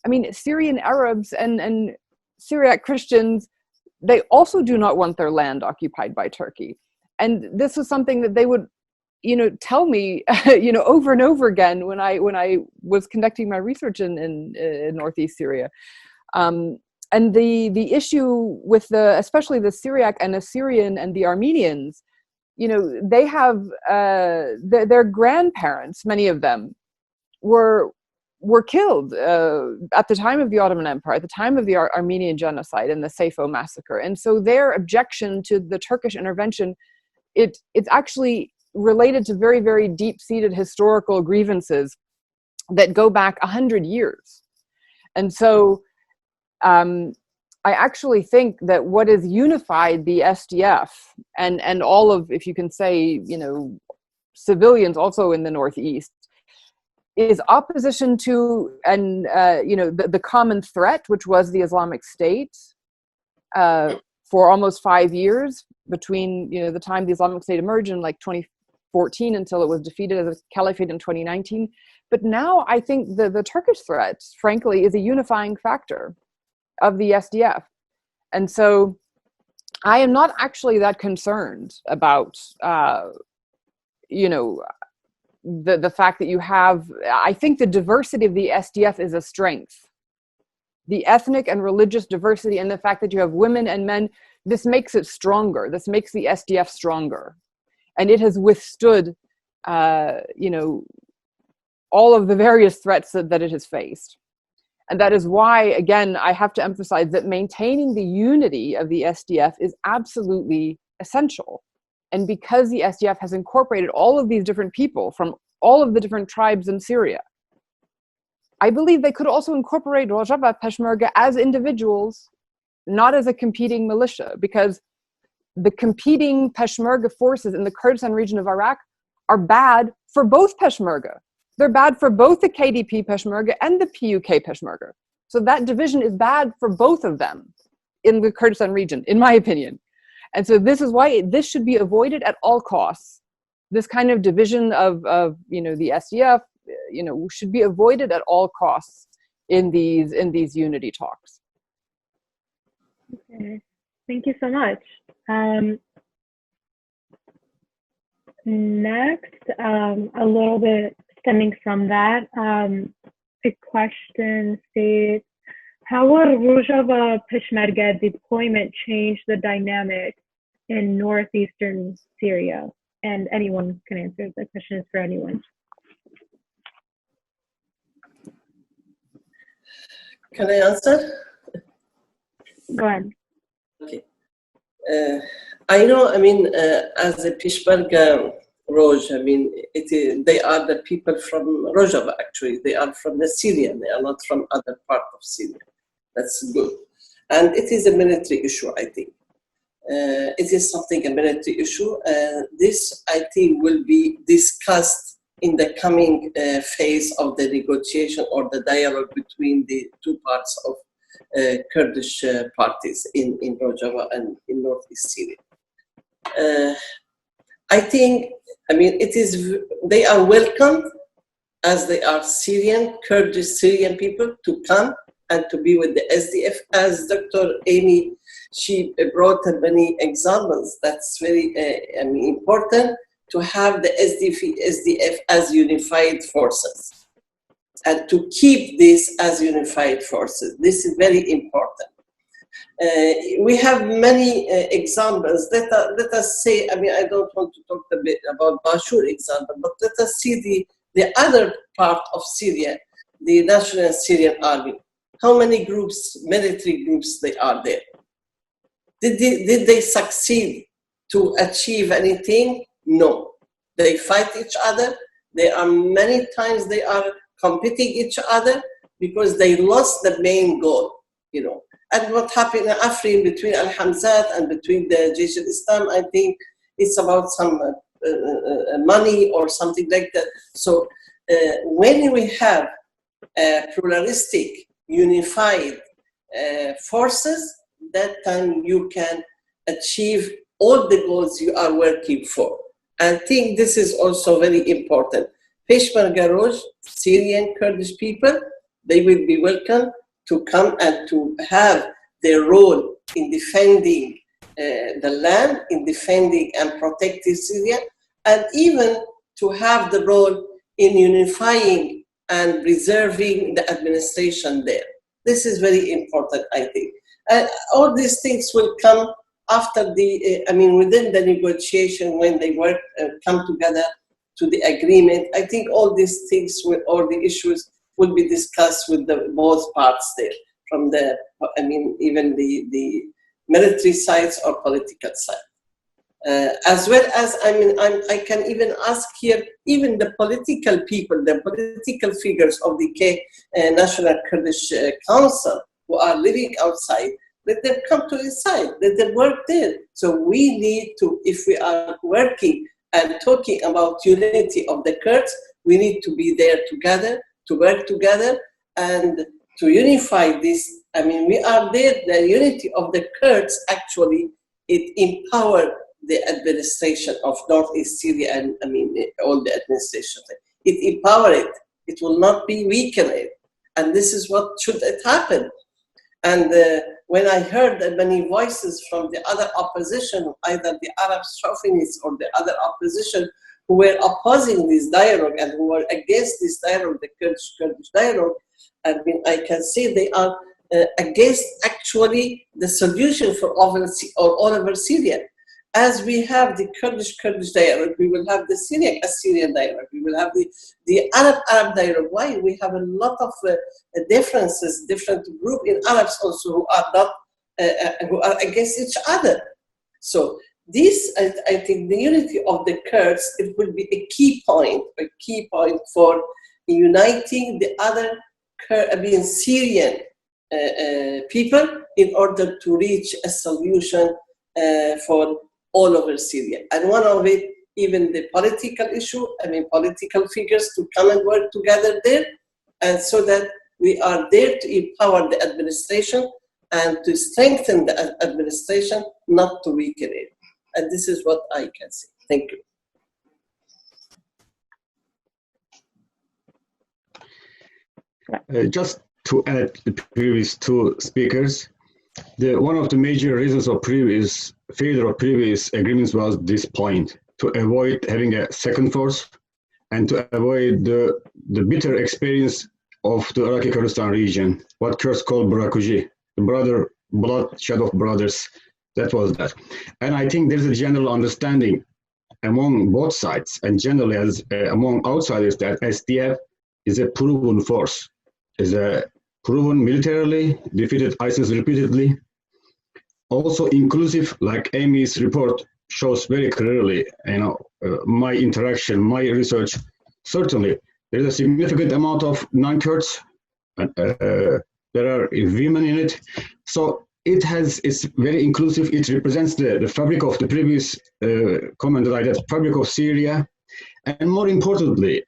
I mean, Syrian Arabs and Syriac Christians, they also do not want their land occupied by Turkey. And this was something that they would, tell me, over and over again when I was conducting my research in Northeast Syria. And the issue with especially the Syriac and Assyrian and the Armenians, they have their grandparents, many of them, were killed at the time of the Ottoman Empire, at the time of the Armenian genocide and the Seyfo massacre. And so their objection to the Turkish intervention, it's actually related to very, very deep-seated historical grievances that go back 100 years. And so I actually think that what has unified the SDF and all of, if you can say, civilians also in the Northeast, is opposition to the common threat, which was the Islamic State, for almost 5 years between the time the Islamic State emerged in like 2014 until it was defeated as a caliphate in 2019. But now I think the Turkish threat, frankly, is a unifying factor of the SDF. And so I am not actually that concerned about, the fact that you have, I think the diversity of the SDF is a strength. The ethnic and religious diversity and the fact that you have women and men, this makes it stronger. This makes the SDF stronger. And it has withstood, all of the various threats that it has faced. And that is why, again, I have to emphasize that maintaining the unity of the SDF is absolutely essential. And because the SDF has incorporated all of these different people from all of the different tribes in Syria, I believe they could also incorporate Rojava Peshmerga as individuals, not as a competing militia, because the competing Peshmerga forces in the Kurdistan region of Iraq are bad for both Peshmerga. They're bad for both the KDP Peshmerga and the PUK Peshmerga. So that division is bad for both of them in the Kurdistan region, in my opinion. And so this is why this should be avoided at all costs. This kind of division of the SDF, should be avoided at all costs in these unity talks. Okay. Thank you so much. Next, a little bit stemming from that, a question states, how will Rojava Peshmerga deployment change the dynamic in northeastern Syria? And anyone can answer. The question is for anyone. Can I answer? Go ahead. Okay. I know, as a Peshmerga Roj, they are the people from Rojava, actually. They are from the Syria. They are not from other part of Syria. That's good. And it is a military issue, I think. It is a military issue. This, I think, will be discussed in the coming phase of the negotiation or the dialogue between the two parts of Kurdish parties in Rojava and in northeast Syria. I think, they are welcome as they are Kurdish Syrian people to come and to be with the SDF. As Dr. Amy, she brought many examples. That's very important to have the SDF as unified forces and to keep this as unified forces. This is very important. We have many examples. Let us say, I don't want to talk a bit about Bashur example, but let us see the other part of Syria, the National Syrian Army. How many groups, military groups, they are there? Did they succeed to achieve anything? No. They fight each other. There are many times they are competing each other because they lost the main goal, And what happened in Afrin between Al-Hamzat and between the Jaish al-Islam, I think it's about some money or something like that. So when we have pluralistic, unified forces, that time you can achieve all the goals you are working for. I think this is also very important. Peshmerga Roj, Syrian Kurdish people, they will be welcome to come and to have their role in defending the land, in defending and protecting Syria, and even to have the role in unifying and preserving the administration there. This is very important, I think. All these things will come after within the negotiation when they come together to the agreement. I think all these things, all the issues will be discussed with both parts there, from even the military sides or political side. As well as, I mean, I can even ask here, even the political people, the political figures of the National Kurdish Council who are living outside, let them come to inside, let them work there. So we need to, if we are working and talking about unity of the Kurds, we need to be there together, to work together, and to unify this. I mean, we are there, the unity of the Kurds, actually, it empowered the administration of Northeast Syria, and I mean, all the administration. It empowered it. It will not be weakened. And this is what should happen. And when I heard that many voices from the other opposition, either the Arab chauvinists or the other opposition, who were opposing this dialogue and who were against this dialogue, the Kurdish dialogue, I mean, I can see they are against actually the solution for all over Syria. As we have the Kurdish dialogue, we will have the Syrian dialogue, we will have the Arab dialogue. Why? We have a lot of differences, different groups in Arabs also who are not who are against each other. So this, I think, the unity of the Kurds, it will be a key point for uniting the other Syrian people in order to reach a solution for all over Syria. And one of it, even the political issue, I mean, political figures to come and work together there, and so that we are there to empower the administration and to strengthen the administration, not to weaken it. And this is what I can say. Thank you. Just to add the previous two speakers, one of the major reasons of failure of previous agreements was this point, to avoid having a second force and to avoid the bitter experience of the Iraqi Kurdistan region, what Kurds call Barakuji, the bloodshed of brothers. That was that. And I think there's a general understanding among both sides and generally as among outsiders that SDF is a proven force, is a proven militarily, defeated ISIS repeatedly, also inclusive, like Amy's report shows very clearly, my interaction, my research, certainly there is a significant amount of non-Kurds, there are women in it, so it's very inclusive, it represents the fabric of the previous comment that I did, fabric of Syria, and more importantly,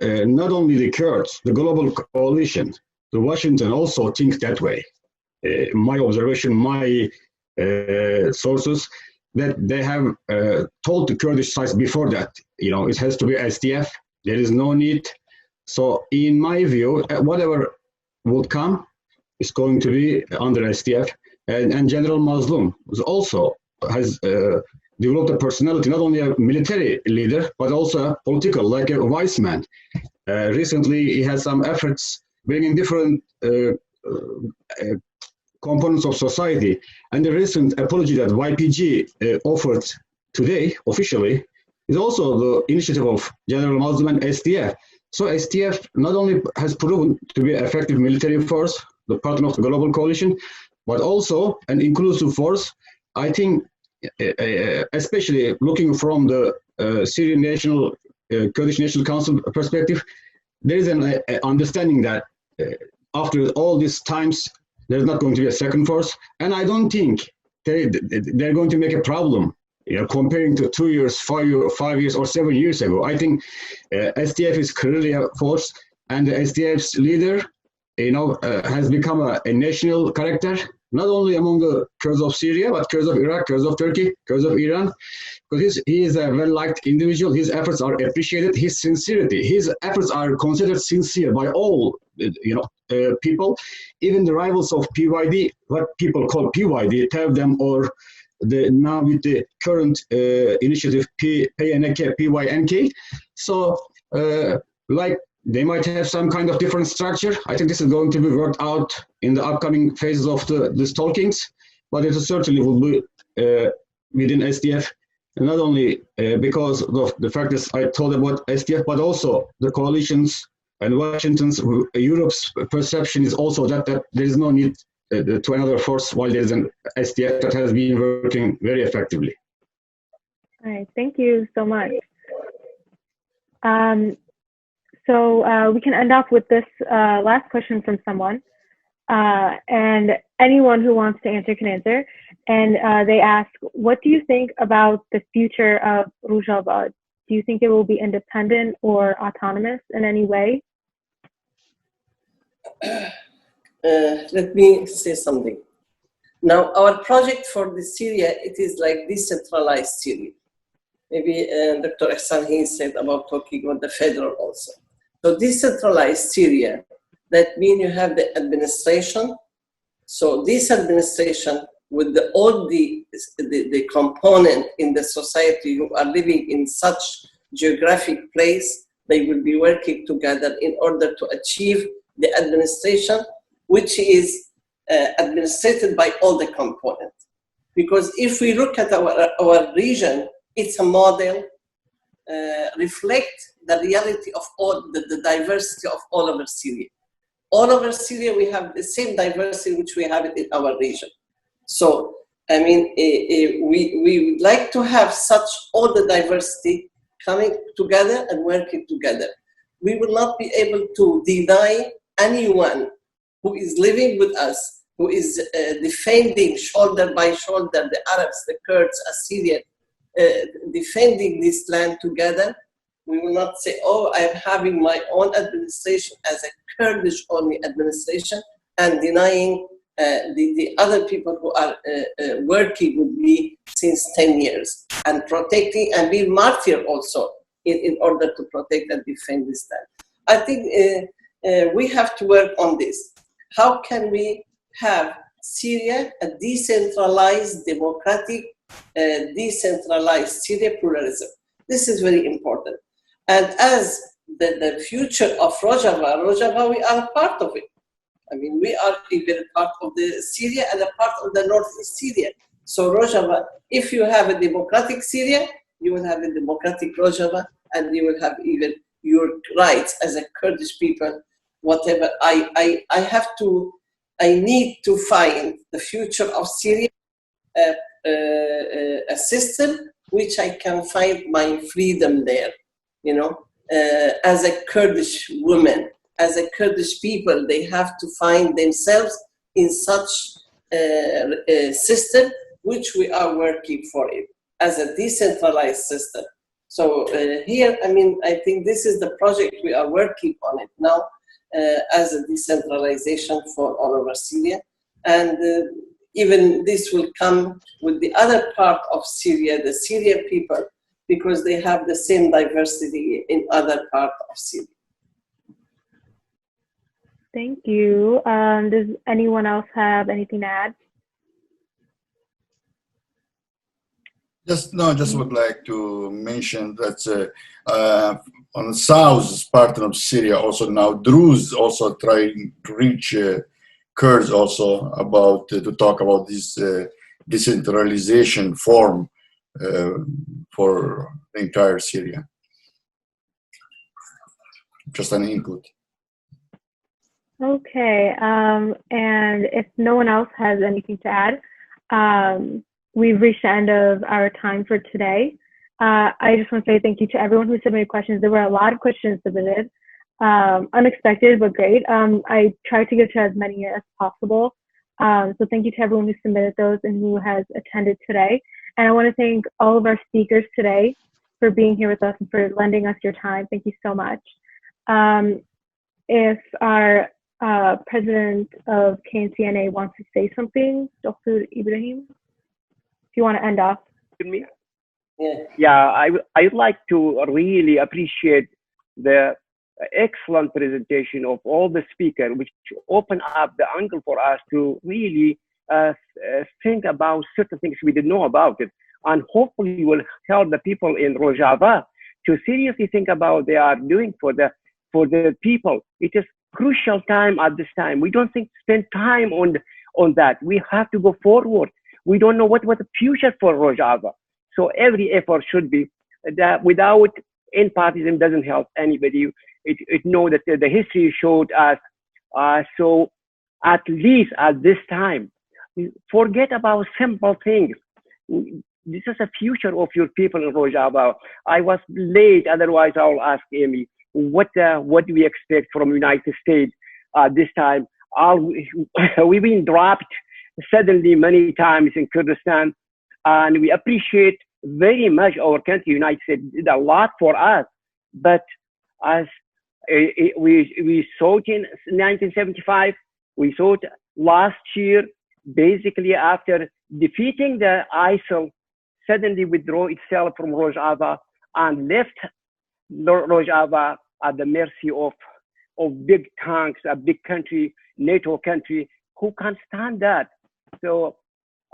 not only the Kurds, the global coalition, the Washington also think that way. My observation, my sources, that they have told the Kurdish sides before that, it has to be SDF, there is no need. So in my view, whatever would come is going to be under SDF. And General Mazlum also has developed a personality, not only a military leader, but also a political, like a wise man. Recently, he has some efforts bringing different components of society. And the recent apology that YPG offered today, officially, is also the initiative of General Mazlum and SDF. So SDF not only has proven to be an effective military force, the partner of the global coalition, but also an inclusive force. I think, especially looking from the Syrian National, Kurdish National Council perspective, there is an understanding that after all these times, there's not going to be a second force. And I don't think they're going to make a problem, comparing to 2 years, 5 years, or 7 years ago. I think SDF is clearly a force, and the SDF's leader, has become a national character, not only among the Kurds of Syria, but Kurds of Iraq, Kurds of Turkey, Kurds of Iran, because he is a well-liked individual. His efforts are appreciated. His sincerity, his efforts are considered sincere by all, people, even the rivals of PYD, what people call PYD, tell them, or now with the current initiative PYNK. So, they might have some kind of different structure. I think this is going to be worked out in the upcoming phases of these talkings, but it certainly will be within SDF, and not only because of the fact that I told about SDF, but also the coalitions and Washington's, Europe's perception is also that there is no need to another force while there is an SDF that has been working very effectively. All right, thank you so much. So we can end off with this last question from someone, and anyone who wants to answer can answer. And they ask, what do you think about the future of Rojava? Do you think it will be independent or autonomous in any way? Let me say something. Now, our project for the Syria, it is like decentralized Syria. Maybe Dr. Ihsan, he said about talking about the federal also. So decentralized Syria, that means you have the administration. So this administration with all the component in the society who are living in such geographic place, they will be working together in order to achieve the administration, which is administrated by all the components. Because if we look at our region, it's a model, reflect the reality of all the diversity of all over Syria. All over Syria, we have the same diversity which we have in our region. So, I mean, we would like to have such all the diversity coming together and working together. We will not be able to deny anyone who is living with us, who is defending shoulder by shoulder, the Arabs, the Kurds, Assyrians, defending this land together. We will not say, oh, I'm having my own administration as a Kurdish only administration and denying the other people who are working with me since 10 years and protecting and being martyr also in order to protect and defend this land. I think we have to work on this. How can we have Syria a decentralized, democratic, decentralized Syria pluralism? This is very important. And as the future of Rojava, we are a part of it. I mean, we are even a part of the Syria and a part of the northeast Syria. So Rojava, if you have a democratic Syria, you will have a democratic Rojava, and you will have even your rights as a Kurdish people, whatever. I need to find the future of Syria, a system which I can find my freedom there, you know, as a Kurdish woman, as a Kurdish people, they have to find themselves in such a system, which we are working for it, as a decentralized system. So here, I mean, I think this is the project we are working on it now, as a decentralization for all over Syria. And even this will come with the other part of Syria, the Syrian people, because they have the same diversity in other parts of Syria. Thank you. Does anyone else have anything to add? Just would like to mention that on the south part of Syria, also now Druze also trying to reach Kurds also about to talk about this decentralization form for the entire Syria. Just an input. Okay, and if no one else has anything to add, we've reached the end of our time for today. I just want to say thank you to everyone who submitted questions. There were a lot of questions submitted, unexpected but great. I tried to get to as many as possible. So thank you to everyone who submitted those and who has attended today. And I want to thank all of our speakers today for being here with us and for lending us your time. Thank you so much. If our president of KNCNA wants to say something, Dr. Ibrahim, if you want to end off. Yeah, I'd like to really appreciate the excellent presentation of all the speakers, which open up the angle for us to really think about certain things we didn't know about it, and hopefully will help the people in Rojava to seriously think about what they are doing for the people. It is crucial time at this time. We don't spend time on that. We have to go forward. We don't know what the future for Rojava. So every effort should be that without in-partism doesn't help anybody. It know that the history showed us. So at least at this time, forget about simple things. this is the future of your people in Rojava. I was late, otherwise I'll ask Amy, what do we expect from United States this time? We've been dropped suddenly many times in Kurdistan, and we appreciate very much our country. United States did a lot for us, but as we saw it in 1975, we saw it last year, basically after defeating the ISIL, suddenly withdraw itself from Rojava and left Rojava at the mercy of big tanks, a big country, NATO country. Who can stand that? So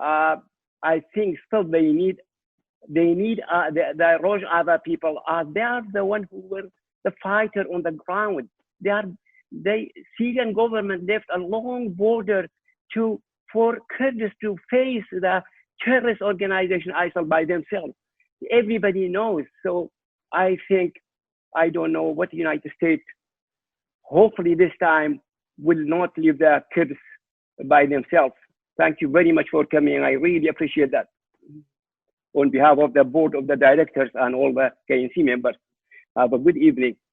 I think still they need the Rojava people. They are the one who were the fighter on the ground. The Syrian government left a long border for Kurds to face the terrorist organization ISIL by themselves. Everybody knows. So I think, I don't know what the United States, hopefully this time, will not leave the Kurds by themselves. Thank you very much for coming. I really appreciate that. On behalf of the board of the directors and all the KNC members, have a good evening.